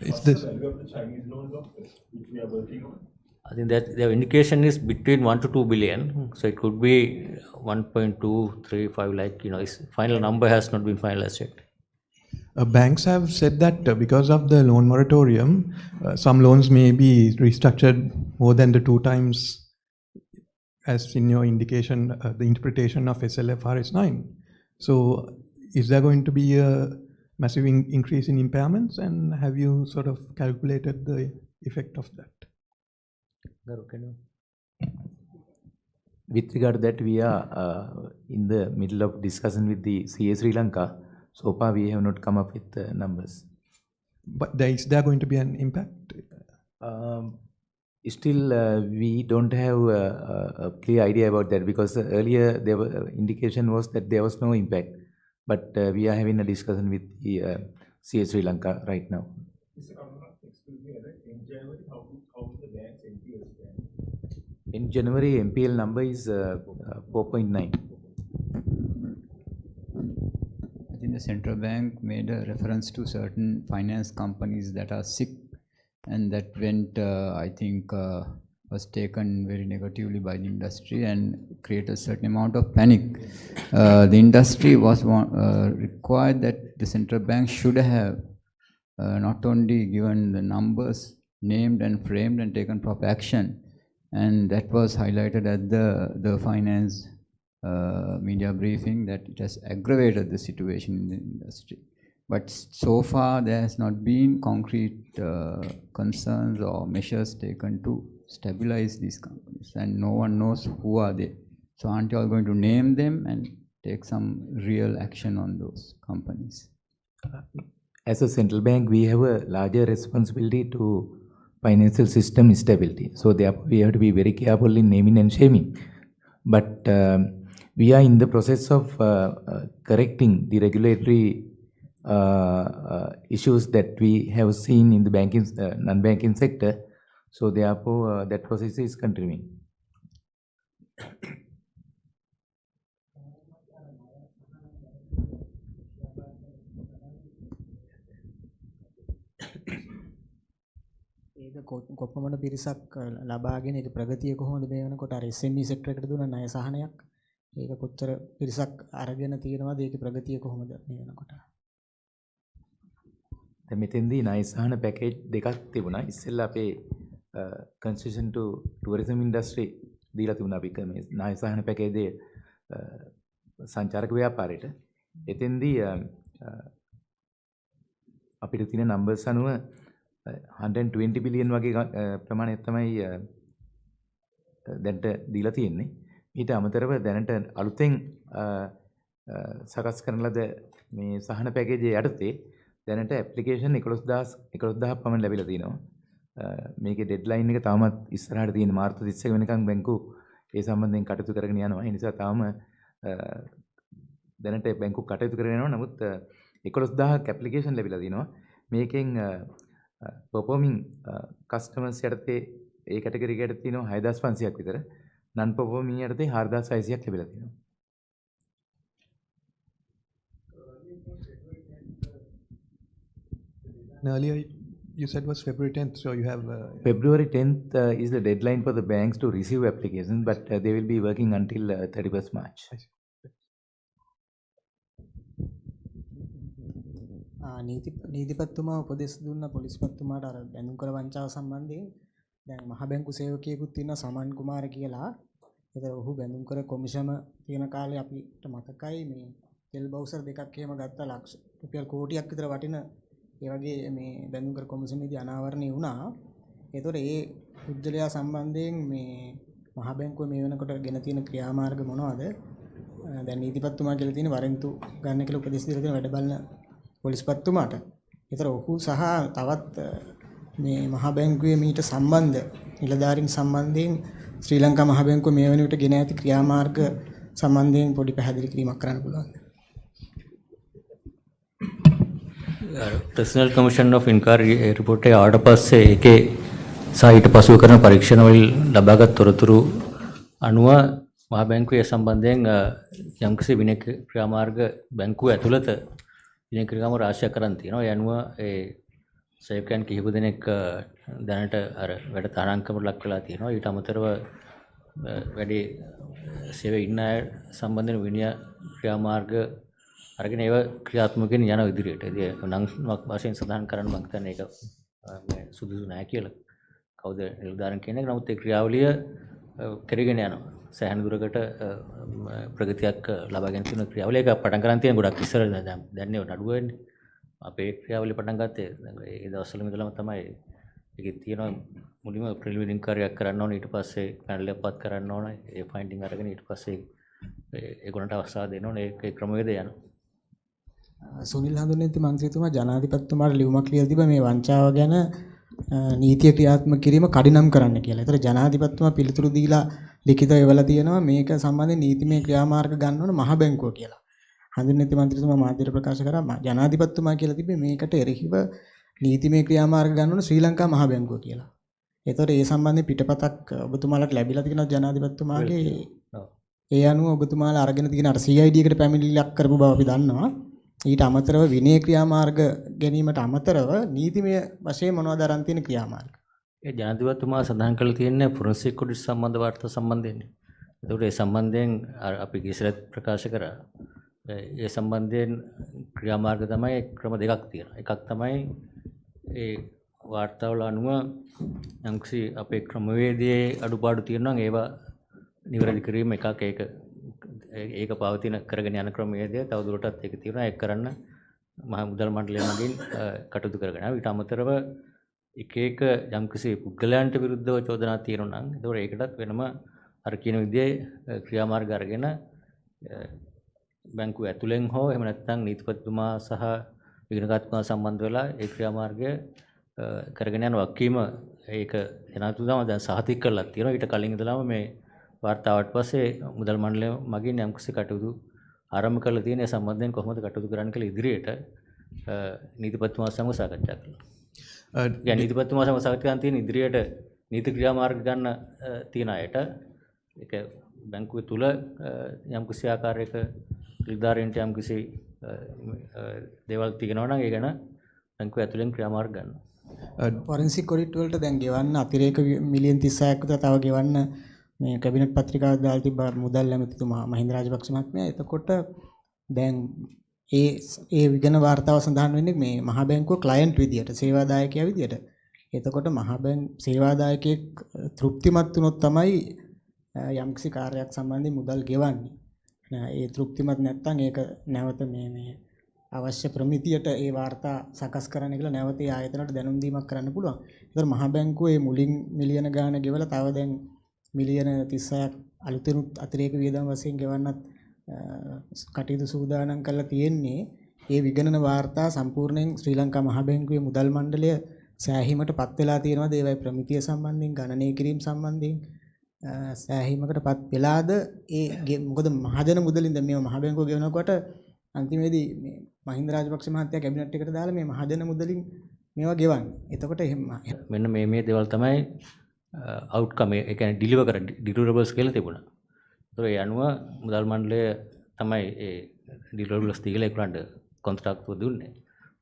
What's the value of the Chinese loan, doctor, which we are working on? I think that their indication is between 1 to 2 billion. So it could be 1.235, like, final number has not been finalized yet. Banks have said that because of the loan moratorium, some loans may be restructured more than the 2 times, as in your indication, the interpretation of SLFRS 9. So is there going to be a massive increase in impairments, and have you sort of calculated the effect of that? With regard to that, we are in the middle of discussion with the CA Sri Lanka. So far, we have not come up with the numbers. But is there going to be an impact? Still, we don't have a clear idea about that, because earlier the indication was that there was no impact. But we are having a discussion with the CA Sri Lanka right now. In January, MPL number is 4.9. I think the central bank made a reference to certain finance companies that are sick, and that went, I think, was taken very negatively by the industry and created a certain amount of panic. The industry was required that the central bank should have not only given the numbers, named and framed and taken proper action, and that was highlighted at the finance media briefing, that it has aggravated the situation in the industry. But so far there has not been concrete concerns or measures taken to stabilize these companies, and no one knows who are they. So aren't you all going to name them and take some real action on those companies? As a central bank, we have a larger responsibility to financial system stability. So therefore, we have to be very careful in naming and shaming. But we are in the process of correcting the regulatory issues that we have seen in the banking, non-banking sector. So therefore, that process is continuing. ඒක කොපමණ පිරිසක් ලබාගෙන ඒක ප්‍රගතිය කොහොමද මේ වෙනකොට අර SME sector එකට දුන්න ණය සහනයක් ඒක කොච්චර පිරිසක් අරගෙන තියෙනවද ඒකේ ප්‍රගතිය කොහොමද මේ වෙනකොට දැන් මෙතෙන්දී ණය සහන පැකේජ් දෙකක් තිබුණා. ඉස්සෙල්ලා අපේ concession to tourism industry දීලා තිබුණා අපි මේ ණය සහන පැකේජයේ සංචාරක ව්‍යාපාරයට. එතෙන්දී අපිට තියෙන numbers අනුව 120 billion වගේ ප්‍රමාණයක් තමයි දැන්ට දීලා තියෙන්නේ. ඊට අමතරව දැනට අලුතෙන් සකස් කරන ලද මේ සහන පැකේජයේ යටතේ දැනට ඇප්ලිකේෂන් 11000 පමණ ලැබිලා තිනවා. මේකේ ඩෙඩ්ලයින් එක තාමත් ඉස්සරහට තියෙන මාර්තු 31 වෙනකන් බැංකුව ඒ සම්බන්ධයෙන් කටයුතු කරගෙන යනවා. ඒ නිසා තාම දැනට බැංකුව කටයුතු කරගෙන යනවා. නමුත් 11000ක් ඇප්ලිකේෂන් ලැබිලා තිනවා. මේකෙන් performing customers යටතේ ඒ කැටගරි එකට තියෙනවා 6500ක් විතර. non performing යටතේ 4600ක් ලැබිලා තියෙනවා. Earlier you said was February 10th, so you have... February 10th is the deadline for the banks to receive applications, but they will be working until 31st March. නීතිපතිතුමා උපදෙස් දුන්න පොලිස්පතිතුමාට අර බැඳුම් කර වංචාව සම්බන්ධයෙන් දැන් මහ බැංකු සේවකයෙකුත් ඉන්න සමන් කුමාර කියලා. ඒතර ඔහු බැඳුම් කර කොමිෂම තියෙන කාලේ අපිට මතකයි මේ තෙල් බවුසර් දෙකක් එහෙම ගත්තා ලක්ෂ රුපියල් කෝටියක් විතර වටින ඒ වගේ මේ බැඳුම් කර කොමිෂමේදී අනාවරණය වුණා. ඒතර ඒ පුද්ගලයා සම්බන්ධයෙන් මේ මහ බැංකුව මේ වෙනකොට ගෙන තියෙන ක්‍රියාමාර්ග මොනවද? දැන් නීතිපතිතුමා කියලා තියෙන වරෙන්තු ගන්න කියලා උපදෙස් දීලා තියෙන වැඩ බලන පොලිස්පතිතුමාට. ඒතර ඔහු සහ තවත් මේ මහ බැංකුවේ මීට සම්බන්ධ නිලධාරීන් සම්බන්ධයෙන් ශ්‍රී ලංකා මහ බැංකුව මේ වෙන විට ගෙන ඇති ක්‍රියාමාර්ග සම්බන්ධයෙන් පොඩි පැහැදිලි කිරීමක් කරන්න පුළුවන්ද? Personal Commission of Inquiry report එක ආවට පස්සේ ඒකේ සහ ඊට පසුව කරන පරීක්ෂණ වලින් ලබාගත් තොරතුරු අනුව මහ බැංකුවේ සම්බන්ධයෙන් යම්කිසි විනය ක්‍රියාමාර්ග බැංකුව ඇතුළත විනය ක්‍රියාමාර්ග රාශියක් කරන් තියෙනවා. ඒ අනුව ඒ සේවකයන් කිහිප දෙනෙක් දැනට අර වැඩ තානාංකමට ලක් වෙලා තියෙනවා. ඊට අමතරව වැඩි සේවයේ ඉන්න අය සම්බන්ධයෙන් විනය ක්‍රියාමාර්ග අරගෙන ඒව ක්‍රියාත්මක වෙන යන ඉදිරියට. ඒක නම් වශයෙන් සඳහන් කරන්න මම හිතන්නේ ඒක මේ සුදුසු නැහැ කියලා. කවුද නිලධාරීන් කියන එක. නමුත් ඒ ක්‍රියාවලිය කරගෙන යනවා. සෑහෙන දුරකට ප්‍රගතියක් ලබාගෙන තියෙන ක්‍රියාවලිය එක පටන් ගන්න තියෙන ගොඩක් ඉස්සර දැන් නේ නඩුව වෙන්නේ. අපේ ක්‍රියාවලිය පටන් ගත්තේ දැන් ඒ දවස්වල ඉඳලම තමයි ඒකේ තියෙන මුලින්ම ප්‍රිලිමිනරි ඉන්ක්වයරියක් කරන්න ඕනේ. ඊට පස්සේ පැනල් එකක් පත් කරන්න ඕනේ. ඒ ෆයින්ඩින් අරගෙන ඊට පස්සේ ඒගොල්ලන්ට අවස්ථාව දෙන්න ඕනේ. ඒ ක්‍රමවේදය යනවා. සුනිල් හඳුනේති මන්ත්‍රීතුමා ජනාධිපතිතුමාට ලියුමක් ලියලා තිබ්බා මේ වංචාව ගැන නීතිය ක්‍රියාත්මක කිරීම කඩිනම් කරන්න කියලා. ඒතර ජනාධිපතිතුමා පිළිතුරු දීලා ලිඛිතව එවලා තියෙනවා මේක සම්බන්ධයෙන් නීතිමය ක්‍රියාමාර්ග ගන්න ඕන මහ බැංකුව කියලා. හඳුනේති මන්ත්‍රීතුමා මාධ්‍යට ප්‍රකාශ කරා ජනාධිපතිතුමා කියලා තිබ්බේ මේකට එරෙහිව නීතිමය ක්‍රියාමාර්ග ගන්න ඕන ශ්‍රී ලංකා මහ බැංකුව කියලා. ඒතර ඒ සම්බන්ධයෙන් පිටපතක් ඔබතුමාලට ලැබිලා තියෙනවා ජනාධිපතිතුමාගේ. ඒ අනුව ඔබතුමාලා අරගෙන තියෙන අර CID එකට පැමිණිල්ලක් කරපු බව අපි දන්නවා. ඊට අමතරව විනය ක්‍රියාමාර්ග ගැනීමට අමතරව නීතිමය වශයෙන් මොනවද අරන් තියෙන ක්‍රියාමාර්ග? ඒ ජනාධිපතිතුමා සඳහන් කළ තියෙන්නේ Forensic Audit සම්බන්ධ වාර්තා සම්බන්ධයෙන්. ඒකට ඒ සම්බන්ධයෙන් අපි ඉස්සරත් ප්‍රකාශ කරා. ඒ සම්බන්ධයෙන් ක්‍රියාමාර්ග තමයි ක්‍රම දෙකක් තියෙනවා. එකක් තමයි ඒ වාර්තාවල අනුව යම්කිසි අපේ ක්‍රමවේදයේ අඩුපාඩු තියෙනවා නම් ඒවා නිවැරදි කිරීම එකක්. ඒක පවතින කරගෙන යන ක්‍රමවේදය තවදුරටත් ඒක තියෙනවා. ඒක කරන්න මහා මුදල් මණ්ඩලය මගින් කටයුතු කරගෙන යනවා. ඊට අමතරව එක එක යම්කිසි පුද්ගලයන්ට විරුද්ධව චෝදනා තියෙනවා නම් ඒකටත් වෙනම අර කියන විදිහේ ක්‍රියාමාර්ග අරගෙන බැංකුව ඇතුලෙන් හෝ එහෙම නැත්නම් නීතිපතිතුමා සහ විගණකතුමා සම්බන්ධ වෙලා ඒ ක්‍රියාමාර්ගය කරගෙන යන වක්කීම ඒක ජනාධිපතිතුමා දැන් සහතික කරලා තියෙනවා. ඊට කලින් ඉඳලාම මේ වාර්තාවට පස්සේ මුදල් මණ්ඩලය මගින් යම්කිසි කටයුතු ආරම්භ කරලා තියෙන ඒ සම්බන්ධයෙන් කොහොමද කටයුතු කරන්න කියලා ඉදිරියට නීතිපතිතුමා සමග සාකච්ඡා කළා. يعني නීතිපතිතුමා සමග සාකච්ඡා කරන තියෙන ඉදිරියට නීති ක්‍රියාමාර්ග ගන්න තියෙන අයට ඒක බැංකුවේ තුල යම්කිසි ආකාරයක නිලධාරීන්ට යම්කිසි දේවල් තියෙනවා නම් ඒ ගැන බැංකුව ඇතුලෙන් ක්‍රියාමාර්ග ගන්නවා. ෆොරෙන්සික් ඔඩිට් වලට දැන් ගෙවන්න අතිරේක මිලියන් 36ක් විතර තව ගෙවන්න මේ කැබිනට් පත්‍රිකාවක් දාලා තිබ්බ මුදල් ඇමතිතුමා මහින්ද රාජපක්ෂ මහත්මයා. එතකොට දැන් ඒ විගණ වාර්තාව සඳහන් වෙන්නේ මේ මහ බැංකුව ක්ලයන්ට් විදියට සේවාදායකයා විදියට. එතකොට මහ සේවාදායකයෙක් තෘප්තිමත් වුණොත් තමයි යම්කිසි කාර්යයක් සම්බන්ධයෙන් මුදල් ගෙවන්නේ. ඒ තෘප්තිමත් නැත්නම් ඒක නැවත මේ අවශ්‍ය ප්‍රමිතියට ඒ වාර්තා සකස් කරන්න කියලා නැවත ඒ ආයතනට දැනුම් දීමක් කරන්න පුළුවන්. ඒතර මහ බැංකුවේ මුලින් මිලියන ගාණ ගෙවලා තව දැන් මිලියන 36ක් අලුතෙනුත් අතිරේක වියදම් වශයෙන් ගෙවන්නත් කටයුතු සූදානම් කරලා තියෙන්නේ. ඒ විගණන වාර්තා සම්පූර්ණයෙන් ශ්‍රී ලංකා මහ බැංකුවේ මුදල් මණ්ඩලය සෑහීමටපත් වෙලා තියෙනවා. ඒවයි ප්‍රමිතිය සම්බන්ධයෙන් ගණනය කිරීම සම්බන්ධයෙන් සෑහීමකටපත් වෙලාද ඒ මොකද මහජන මුදලින්ද මේ මහ බැංකුව ගෙවනකොට අන්තිමේදී මේ මහින්ද රාජපක්ෂ මහත්තයා කැබිනට් එකට දාලා මේ මහජන මුදලින් මේවා ගෙවන්නේ. එතකොට එහෙම මෙන්න මේ දේවල් තමයි අවුට්කම් ඒ කියන්නේ ඩිලිවර් කරන ඩිලිවරබල්ස් කියලා තිබුණා. ඒතකොට ඒ අනුව මුදල් මණ්ඩලය තමයි ඒ ඩිලිවරබල්ස් දීලා ඒකට කොන්ත්‍රාක්තුව දුන්නේ.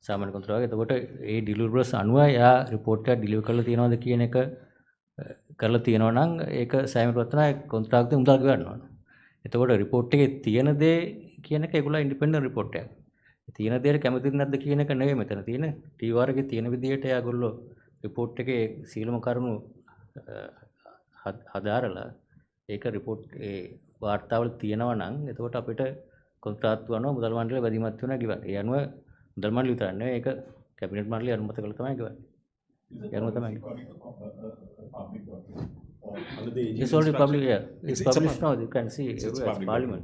සාමාන්‍ය කොන්ත්‍රාක්තුව. එතකොට ඒ ඩිලිවරබල්ස් අනුව යා රිපෝට් එක ඩිලිවර් කරලා තියනවද කියන එක කරලා තියෙනවා නම් ඒක සෑමකට තමයි කොන්ත්‍රාක්තුවේ මුදල් ගෙවන්න ඕන. එතකොට රිපෝට් එකේ තියෙන දේ කියන එක ඒගොල්ලෝ ඉන්ඩිපෙන්ඩන්ට් රිපෝට් එකක්. තියෙන දේට කැමතිද නැද්ද කියන එක නෙවෙයි මෙතන තියෙන. ටීවර් එකේ තියෙන විදිහට යාගොල්ලෝ රිපෝට් එකේ සීලම කරුණු හදාරලා ඒක රිපෝට් ඒ වාර්තාවල තියෙනවා නම් එතකොට අපිට කොන්ත්‍රාත්තුව අනුව මුදල් මණ්ඩලය වැඩිමත් වෙනවා ගෙවන්න. ඒ අනුව මුදල් මණ්ඩලය විතර නෙවෙයි ඒක කැබිනට් මණ්ඩලය අනුමත කළා තමයි ගෙවන්නේ. ඒ අනුව තමයි. It's already public, yeah. It's published now. You can see everywhere. It's Parliament.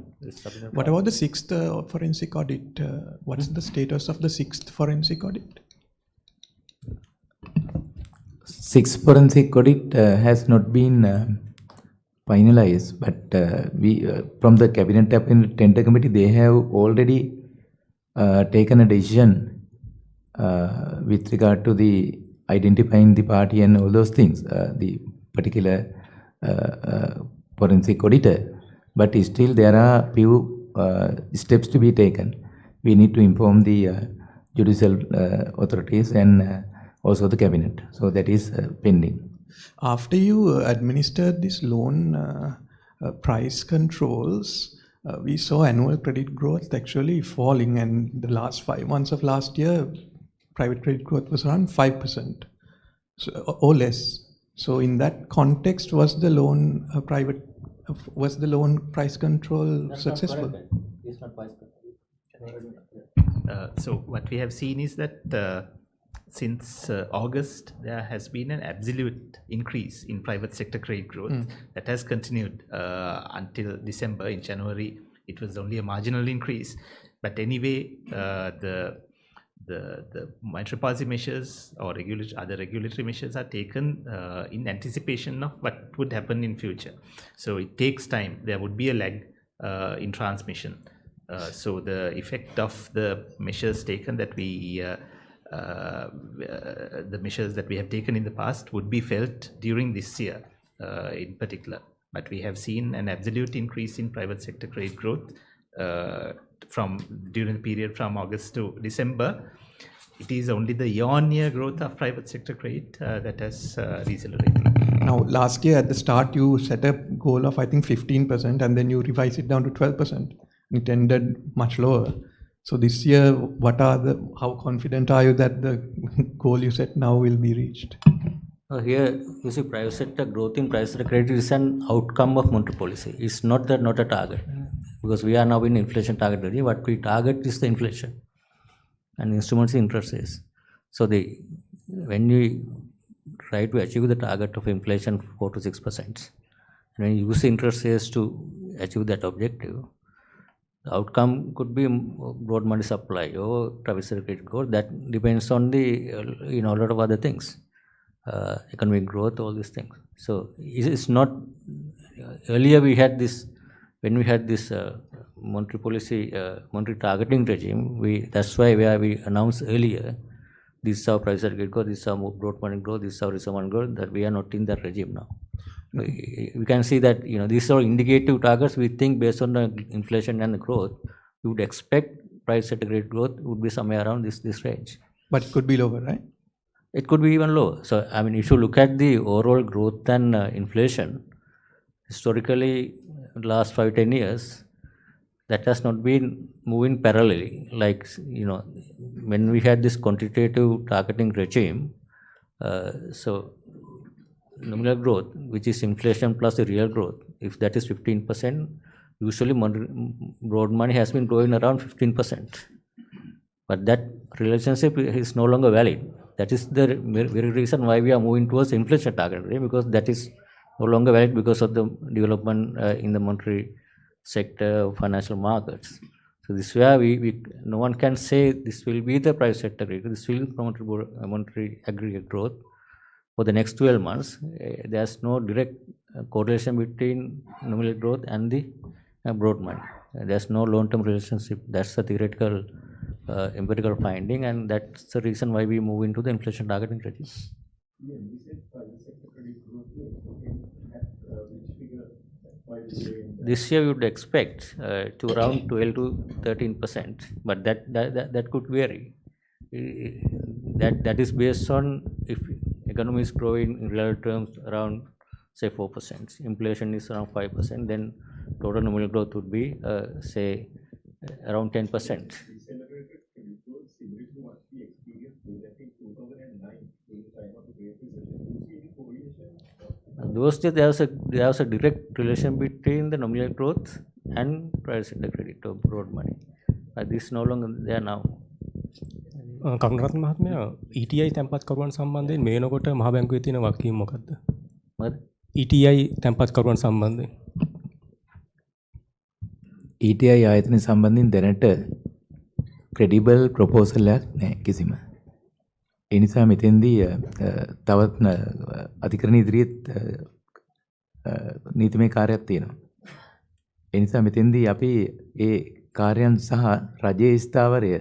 What about the 6th forensic audit? What is the status of the 6th forensic audit? 6th forensic audit has not been finalized, but we from the Cabinet Tender Committee, they have already taken a decision with regard to the identifying the party and all those things, the particular forensic auditor. But still there are few steps to be taken. We need to inform the judicial authorities and also the cabinet. So that is pending. After you administered this loan price controls, we saw annual credit growth actually falling, and the last 5 months of last year, private credit growth was around 5%, so, or less. So in that context, was the loan price control successful? It's not price control. So what we have seen is that since August, there has been an absolute increase in private sector credit growth that has continued until December. In January, it was only a marginal increase. But anyway, the monetary policy measures or other regulatory measures are taken in anticipation of what would happen in future. So it takes time. There would be a lag in transmission. So the effect of the measures taken that the measures that we have taken in the past would be felt during this year in particular. But we have seen an absolute increase in private sector credit growth during the period from August to December. It is only the year-on-year growth of private sector credit that has decelerated. Now, last year at the start, you set a goal of I think 15%, and then you revised it down to 12%. It ended much lower. So this year, how confident are you that the goal you set now will be reached? Here, you see, private sector growth in private sector credit is an outcome of monetary policy. It's not a target, because we are now in inflation target already. What we target is the inflation, and instruments interest rates. So when we try to achieve the target of inflation 4 to 6%, and when you use the interest rates to achieve that objective, the outcome could be broad money supply or private sector credit growth. That depends on the a lot of other things, economic growth, all these things. So it's not earlier we had this, when we had this monetary policy, monetary targeting regime, that's why where we announced earlier, this is our price target growth, this is our broad money growth, this is our reserve money growth, that we are not in that regime now. We can see that, these are indicative targets. We think based on the inflation and the growth, we would expect price set grade growth would be somewhere around this range. But it could be lower, right? It could be even lower. So, I mean, if you look at the overall growth and inflation, historically, last 5-10 years, that has not been moving parallelly. Like, when we had this quantitative targeting regime, so nominal growth, which is inflation plus the real growth, if that is 15%, usually broad money has been growing around 15%. But that relationship is no longer valid. That is the very reason why we are moving towards inflation target, right? Because that is no longer valid because of the development in the monetary sector, financial markets. So this is where no one can say this will be the private sector rate. This will promote monetary aggregate growth for the next 12 months. There's no direct correlation between nominal growth and the broad money. There's no long-term relationship. That's a theoretical, empirical finding, and that's the reason why we move into the inflation targeting regime. This year we would expect to around 12 to 13%, but that could vary. That is based on if economy is growing in real terms around say 4%, inflation is around 5%, then total nominal growth would be say around 10%. Those days there was a direct relation between the nominal growth and private sector credit or broad money. This is no longer there now. Karunaratne මහත්මයා ETI තැන්පත්කරුවන් සම්බන්ධයෙන් මේ වෙනකොට මහ බැංකුවේ තියෙන වගකීම මොකක්ද? මොකද? ETI තැන්පත්කරුවන් සම්බන්ධයෙන්. ETI ආයතන සම්බන්ධයෙන් දැනට credible proposal එකක් නැහැ කිසිම. ඒ නිසා මෙතෙන්දී තවත් අධිකරණ ඉදිරියේ නීතිමය කාර්යයක් තියෙනවා. ඒ නිසා මෙතෙන්දී අපි ඒ කාර්යයන් සහ රජයේ ස්ථාවරය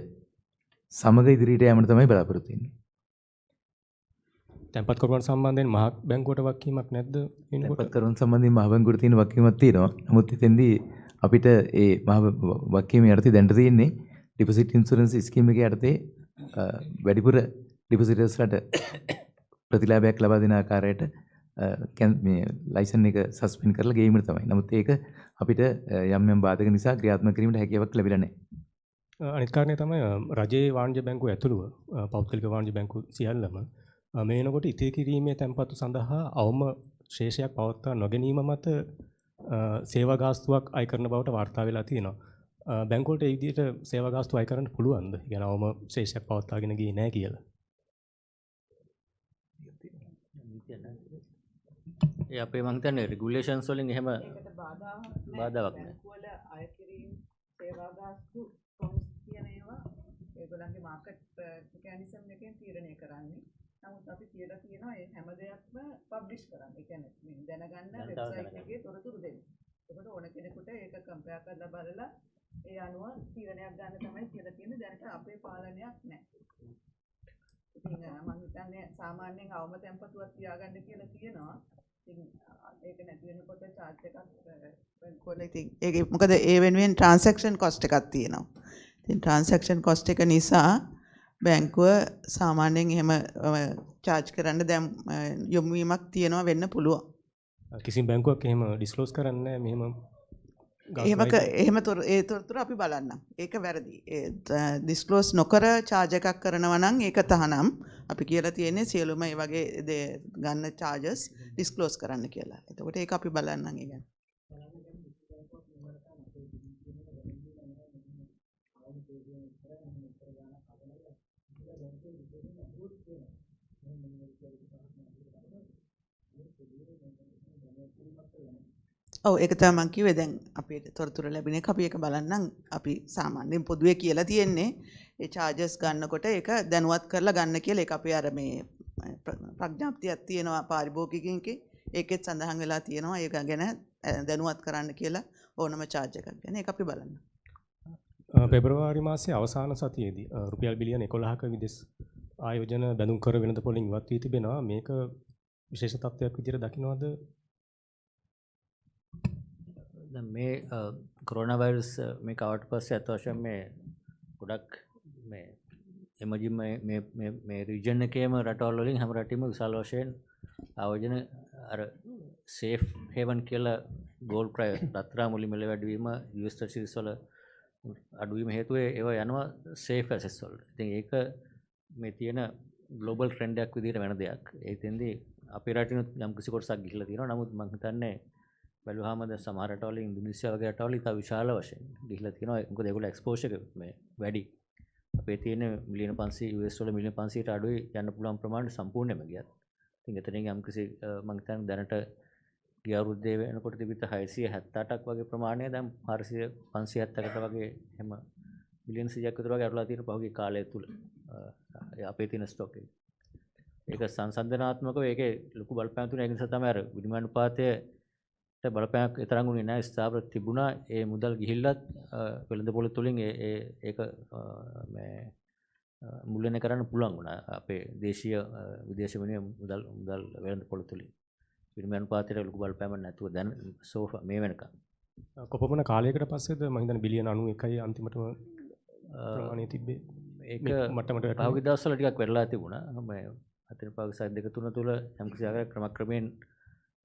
සමග ඉදිරියට යෑමට තමයි බලාපොරොත්තු වෙන්නේ. තැන්පත්කරුවන් සම්බන්ධයෙන් මහ බැංකුවට වගකීමක් නැද්ද? තැන්පත්කරුවන් සම්බන්ධයෙන් මහ බැංකුවට තියෙන වගකීමක් තියෙනවා. නමුත් එතෙන්දී අපිට ඒ මහ වගකීම යටතේ දැනට තියෙන්නේ ඩිපොසිට් ඉන්ෂුරන්ස් ස්කීම් එකේ යටතේ වැඩිපුර ඩිපොසිටර්ස්ලට ප්‍රතිලාභයක් ලබා දෙන ආකාරයට මේ ලයිසන් එක සස්පෙන්ඩ් කරලා ගෙවීමට තමයි. නමුත් ඒක අපිට යම් බාධක නිසා ක්‍රියාත්මක කිරීමට හැකියාවක් ලැබිලා නැහැ. අනිත් කාරණේ තමයි රජයේ වාණිජ්‍ය බැංකුව ඇතුළුව පෞද්ගලික වාණිජ්‍ය බැංකු සියල්ලම මේ වෙනකොට ඉතිරි කිරීමේ තැන්පතු සඳහා අවම ශේෂයක් පවත්වා නොගැනීම මත සේවා ගාස්තුවක් අය කරන බවට වාර්තා වෙලා තියෙනවා. බැංකුවලට ඒ විදිහට සේවා ගාස්තු අය කරන්න පුළුවන්ද? يعني අවම ශේෂයක් පවත්වාගෙන ගියේ නැහැ කියලා. ඒ අපේ මං හිතන්නේ රෙගුලේෂන්ස් වලින් එහෙම බාධාවක් නැහැ. බැංකුවල අය කිරීම සේවා ගාස්තු කොමිස් කියන ඒවා ඒගොල්ලන්ගේ මාකට් මෙකැනිසම් එකෙන් තීරණය කරන්නේ. නමුත් අපි කියලා තියෙනවා මේ හැම දෙයක්ම පබ්ලිෂ් කරන්න. ඒ කියන්නේ දැනගන්න වෙබ්සයිට් එකේ තොරතුරු දෙන්න. ඒකට ඕන කෙනෙකුට ඒක කම්පෙයාර් කරලා බලලා ඒ අනුව තීරණයක් ගන්න තමයි කියලා තියෙන්නේ. දැනට අපේ පාලනයක් නැහැ. ඉතින් මම හිතන්නේ සාමාන්‍යයෙන් අවම තැන්පතුවක් තියාගන්න කියලා කියනවා. ඉතින් ඒක නැති වෙනකොට charge එකක් බැංකුවල ඉතින් ඒක මොකද ඒ වෙනුවෙන් transaction cost එකක් තියෙනවා. ඉතින් transaction cost එක නිසා බැංකුව සාමාන්‍යයෙන් එහෙම charge කරන්න දැන් යොමු වීමක් තියෙනවා වෙන්න පුළුවන්. කිසිම බැංකුවක් එහෙම disclose කරන්නේ නැහැ මෙහෙම එහෙම ඒ තොරතුරු අපි බලන්න. ඒක වැරදි. disclose නොකර charge එකක් කරනවා නම් ඒක තහනම්. අපි කියලා තියෙන්නේ සියලුම මේ වගේ ගන්න charges disclose කරන්න කියලා. එතකොට ඒක අපි බලන්නම් ඒ ගැන. ඔව් ඒක තමයි මම කිව්වේ දැන් අපිට තොරතුරු ලැබෙන එක අපි ඒක බලන්නම් අපි සාමාන්‍යයෙන් පොදුවේ කියලා තියෙන්නේ ඒ charges ගන්නකොට ඒක දැනුවත් කරලා ගන්න කියලා ඒක අපි අර මේ ප්‍රඥාප්තියක් තියෙනවා පාරිභෝගිකයින්ගේ ඒකෙත් සඳහන් වෙලා තියෙනවා ඒක ගැන දැනුවත් කරන්න කියලා ඕනම charge එකක් ගැන ඒක අපි බලන්න. පෙබරවාරි මාසයේ අවසාන සතියේදී රුපියල් බිලියන 11ක විදෙස් ආයෝජන බැඳුම් කර වෙළඳ පොලින් ඉවත් වී තිබෙනවා. මේක විශේෂ තත්ත්වයක් විදිහට දකින්නවද? දැන් මේ කොරෝනා වෛරස් මේක ආවට පස්සේ අත වශයෙන් මේ ගොඩක් මේ එමර්ජින් මේ රීජන් එකේම රටවල් වලින් හැම රටෙම විශාල වශයෙන් ආයෝජන අර සේෆ් හේවන් කියලා ගෝල්ඩ් ප්‍රයිස් රත්තරන් මුලින්ම වැඩිවීම US Treasuries වල අඩුවීම හේතුව ඒවා යනවා සේෆ් ඇසෙට්ස් වලට. ඉතින් ඒක මේ තියෙන ග්ලෝබල් ට්‍රෙන්ඩ් එකක් විදිහට වෙන දෙයක්. ඒකෙන්දී අපේ රටිනුත් යම් කිසි කොටසක් ගිහිල්ලා තියෙනවා. නමුත් මම හිතන්නේ බැලුවාම දැන් සමහර රටවල ඉන්දුනීසියා වගේ රටවල ඉතා විශාල වශයෙන් ගිහිල්ලා තියෙනවා. මොකද ඒගොල්ලෝ එක්ස්පෝෂර් එක මේ වැඩි. අපේ තියෙන මිලියන 500 US $500 මිලියන 500ට අඩුයි යන්න පුළුවන් ප්‍රමාණය සම්පූර්ණයෙන්ම ගියත්. ඉතින් එතනින් යම් කිසි මම හිතන්නේ දැනට ගිය අවුරුද්දේ වෙනකොට තිබිච්ච 678ක් වගේ ප්‍රමාණය දැන් 570කට වගේ එහෙම මිලියන 100ක් විතර වගේ අරලා තියෙන පහුගිය කාලය තුල අපේ තියෙන ස්ටොක් එක. ඒක සංසන්දනාත්මකව ඒකේ ලොකු බලපෑම් තුන ඒ නිසා තමයි අර විනිමය අනුපාතයට බලපෑමක් තරම් උනේ නැහැ. ස්ථාවර තිබුණා. ඒ මුදල් ගිහිල්ලත් වෙළඳ පොළ තුලින් ඒක මේ මුල්‍යන කරන්න පුළුවන් වුණා. අපේ දේශීය විදේශ විනිමය මුදල් වෙළඳ පොළ තුලින්. විනිමය අනුපාතයට ලොකු බලපෑමක් නැතුව දැන් සෝෆා මේ වෙනකම්. කොපමණ කාලයකට පස්සේද මම හිතන්නේ බිලියන 91යි අන්තිමටම ප්‍රමාණය තිබ්බේ. ඒක මට්ටමට පහුගිය දවස්වල ටිකක් වෙරලා තිබුණා. මේ අතන පාකිස්තාන දෙක තුන තුල යම්කිසි ආකාරයක ක්‍රමක්‍රමයෙන්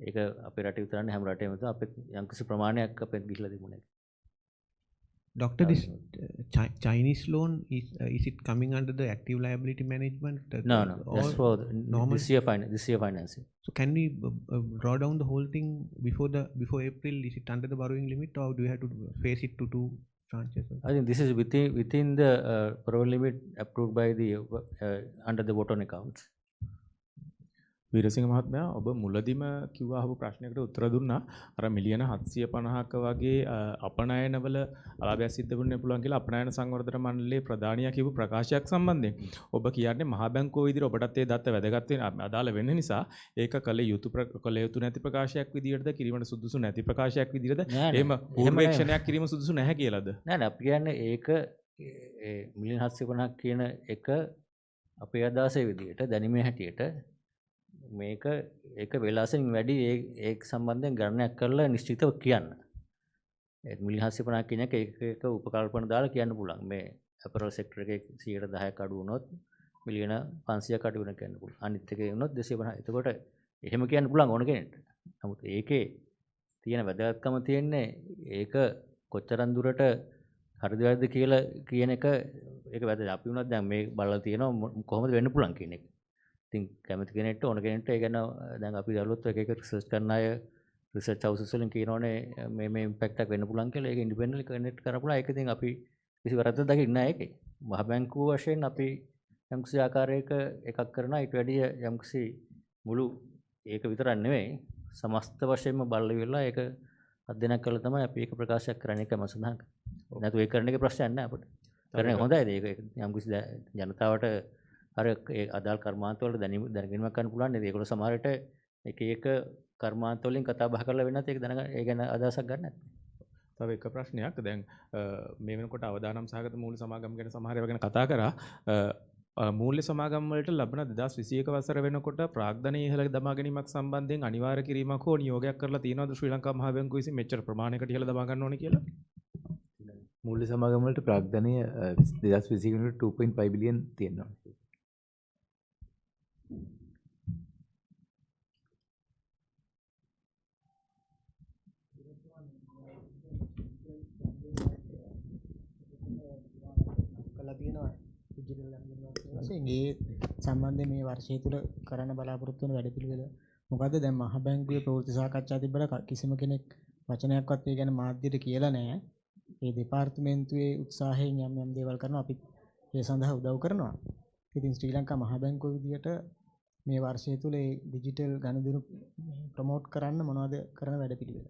ඒක අපේ රටේ විතරක් නෙවෙයි හැම රටේම තියෙන අපේ යම්කිසි ප්‍රමාණයක් අපේ ගිහිලා තිබුණා. Doctor, this Chinese loan is it coming under the active liability management? No, that's for normal this year financing. So can we draw down the whole thing before April? Is it under the borrowing limit, or do we have to phase it to 2 tranches? I think this is within the borrowing limit approved by the under the bottom accounts. Weerasinghe මහත්මයා ඔබ මුලදිම කිව්වා අහපු ප්‍රශ්නයකට උත්තර දුන්නා. අර මිලියන 750ක වගේ අපනයනවල අලාභයක් සිද්ධ වෙන්න පුළුවන් කියලා අපනයන සංවර්ධන මණ්ඩලයේ ප්‍රධානියා කියපු ප්‍රකාශයක් සම්බන්ධයෙන් ඔබ කියන්නේ මහා බැංකුව විදිහට ඔබටත් ඒ දත්ත වැදගත් වෙන අදාළ වෙන්න නිසා ඒක කළ යුතු නැති ප්‍රකාශයක් විදිහටද කිරීමට සුදුසු නැති ප්‍රකාශයක් විදිහටද එහෙම පූර්වේක්ෂණයක් කිරීම සුදුසු නැහැ කියලාද? නෑ අපි කියන්නේ ඒක මිලියන 750ක් කියන එක අපේ අදහසේ විදිහට දැනීමේ හැටියට මේක ඒක වෙලාසෙන් වැඩි ඒක සම්බන්ධයෙන් ගණනයක් කරලා නිශ්චිතව කියන්න. ඒ මිලියන 750ක් කියන එක ඒක උපකල්පන දාලා කියන්න පුළුවන්. මේ අපරල් සෙක්ටර් එකේ 10%ක් අඩු වුණොත් මිලියන 500ක් අඩු වෙන කියන්න පුළුවන්. අනිත් එකේ වුණොත් 250. එතකොට එහෙම කියන්න පුළුවන් ඕන කෙනෙක්ට. නමුත් ඒකේ තියෙන වැදගත්කම තියෙන්නේ ඒක කොච්චරන් දුරට හරිද වැරදිද කියලා කියන එක ඒක වැදගත්. අපි වුණත් දැන් මේ බලලා තියෙනවා කොහොමද වෙන්න පුළුවන් කියන එක. ඉතින් කැමති කෙනෙක්ට ඕන කෙනෙක්ට ඒ ගැන දැන් අපි දරුවොත් එක රිසර්ච් කරන අය රිසර්ච් හවුසස් වලින් කියනෝනේ මේ ඉම්පැක්ට් එකක් වෙන්න පුළුවන් කියලා. ඒක ඉන්ඩිපෙන්ඩන්ට්ලි කනෙක්ට් කරන්න පුළුවන්. ඒක ඉතින් අපි කිසි වරදක් දකින්නේ නැහැ ඒකේ. මහ බැංකුව වශයෙන් අපි යම්කිසි ආකාරයක එකක් කරනවා. ඊට වැඩිය යම්කිසි මුළු ඒක විතරක් නෙවෙයි සමස්ත වශයෙන්ම බලලා ඉවරලා ඒක අධ්‍යයනය කළා තමයි අපි ඒක ප්‍රකාශයක් කරන්නේ කම සඳහන්. නැතු ඒක කරන එක ප්‍රශ්නයක් නෑ අපිට. කරන එක හොඳයි. ඒක යම්කිසි ජනතාවට අර ඒ අදාළ කර්මාන්තවල දැනගැනීමක් ගන්න පුළුවන් නේද? ඒගොල්ලෝ සමහර විට එක කර්මාන්ත වලින් කතා බහ කරලා වෙනත් ඒක ඒ ගැන අදහසක් ගන්න නැත්නම්. තව එක ප්‍රශ්නයක්. දැන් මේ වෙනකොට අවදානම් සහගත මූල්‍ය සමාගම් ගැන සමහර ඒවා ගැන කතා කරා. මූල්‍ය සමාගම් වලට ලබන 2021 වසර වෙනකොට ප්‍රාග්ධනයේ ඉහළ දමා ගැනීමක් සම්බන්ධයෙන් අනිවාර්ය කිරීමක් හෝ නියෝගයක් කරලා තියෙනවද ශ්‍රී ලංකා මහ බැංකුව විසින් මෙච්චර ප්‍රමාණයකට ඉහළ දමා ගන්න ඕනේ කියලා? මූල්‍ය සමාගම් වලට ප්‍රාග්ධනය 2021 2.5 බිලියන් තියෙනවා. ඒ සම්බන්ධයෙන් මේ වර්ෂය තුල කරන්න බලාපොරොත්තු වෙන වැඩපිළිවෙල මොකද්ද? දැන් මහ බැංකුවේ ප්‍රවෘත්ති සාකච්ඡා තිබ්බට කිසිම කෙනෙක් වචනයක්වත් ඒ ගැන මාධ්‍යයට කියලා නැහැ. ඒ දෙපාර්තමේන්තුවේ උත්සාහයෙන් යම් දේවල් කරනවා. අපි ඒ සඳහා උදව් කරනවා. ඉතින් ශ්‍රී ලංකා මහ බැංකුව විදියට මේ වර්ෂය තුල ඒ ඩිජිටල් ගනුදෙනු ප්‍රොමෝට් කරන්න මොනවද කරන වැඩපිළිවෙල?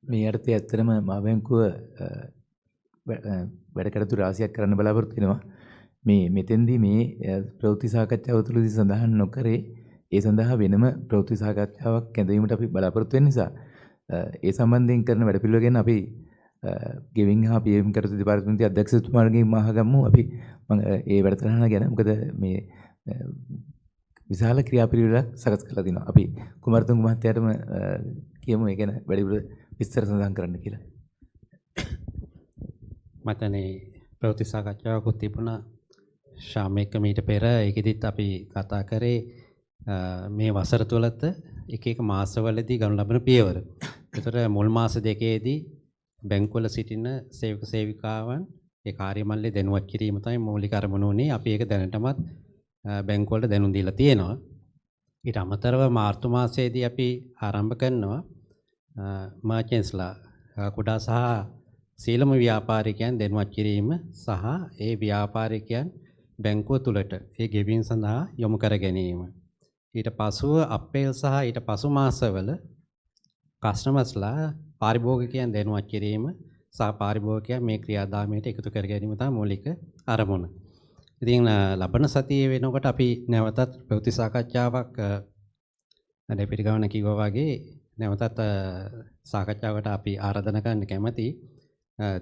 මේ අර්ථය ඇත්තටම මහ බැංකුව වැඩ කටයුතු රාශියක් කරන්න බලාපොරොත්තු වෙනවා. මේ මෙතෙන්දී මේ ප්‍රවෘත්ති සාකච්ඡාව තුළදී සඳහන් නොකරේ ඒ සඳහා වෙනම ප්‍රවෘත්ති සාකච්ඡාවක් ඇඳවීමට අපි බලාපොරොත්තු වෙන නිසා ඒ සම්බන්ධයෙන් කරන වැඩපිළිවෙල ගැන අපි ගෙවින් හා PM කටයුතු දෙපාර්තමේන්තුවේ අධ්‍යක්ෂතුමාගෙන් මහගමු අපි ඒ වැඩසටහන ගැන මොකද මේ විශාල ක්‍රියාපිළිවෙලක් සකස් කරලා තිනවා. අපි කුමාරතුංග මහත්තයාටම කියමු ඒ ගැන වැඩිපුර විස්තර සඳහන් කරන්න කියලා. මතනේ ප්‍රවෘත්ති සාකච්ඡාවකුත් තිබුණා ශාමයක මීට පෙර. ඒකෙදිත් අපි කතා කරේ මේ වසර තුලත එක එක මාසවලදී ගනු ලබන පියවර. ඒතර මුල් මාස දෙකේදී බැංකුවල සිටින සේවක සේවිකාවන් ඒ කාර්යමණ්ඩලය දැනුවත් කිරීම තමයි මූලික අරමුණ උනේ. අපි ඒක දැනටමත් බැංකුවලට දැනුම් දීලා තියෙනවා. ඊට අමතරව මාර්තු මාසයේදී අපි ආරම්භ කරනවා මර්චන්ට්ස්ලා කුඩා සහ සීලම ව්‍යාපාරිකයන් දැනුවත් කිරීම සහ ඒ ව්‍යාපාරිකයන් බැංකුව තුලට ඒ ගෙවීම් සඳහා යොමු කර ගැනීම. ඊට පසුව අප්‍රේල් සහ ඊට පසු මාසවල කස්ටමර්ස්ලා පාරිභෝගිකයන් දැනුවත් කිරීම සහ පාරිභෝගිකයන් මේ ක්‍රියාදාමයට එකතු කර ගැනීම තමයි මූලික අරමුණ. ඉතින් ලබන සතියේ වෙනකොට අපි නැවතත් ප්‍රවෘත්ති සාකච්ඡාවක් දෙපිට ගමන කිව්වා වගේ නැවතත් සාකච්ඡාවකට අපි ආරාධනා කරන්න කැමැති.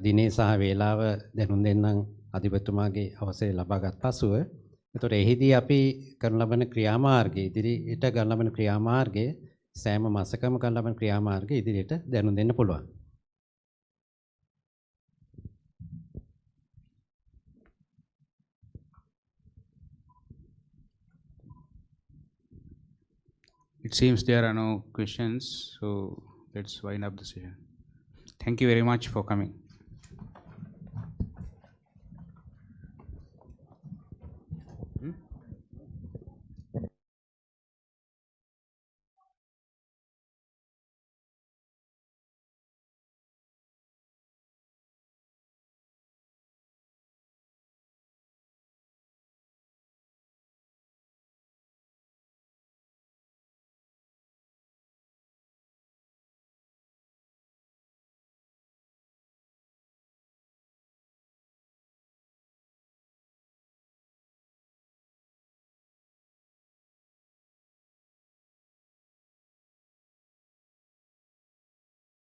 දිනේ සහ වේලාව දැනුම් දෙන්නම් අධිපතිතුමාගේ අවසරය ලබාගත් පසුව. ඒතකොට එහිදී අපි කරන ලබන ක්‍රියාමාර්ගය ඉදිරියට ගන්න ලබන ක්‍රියාමාර්ගය සෑම මාසකම ගන්න ලබන ක්‍රියාමාර්ගය ඉදිරියට දැනුම් දෙන්න පුළුවන්. It seems there are no questions, so let's wind up the session. Thank you very much for coming.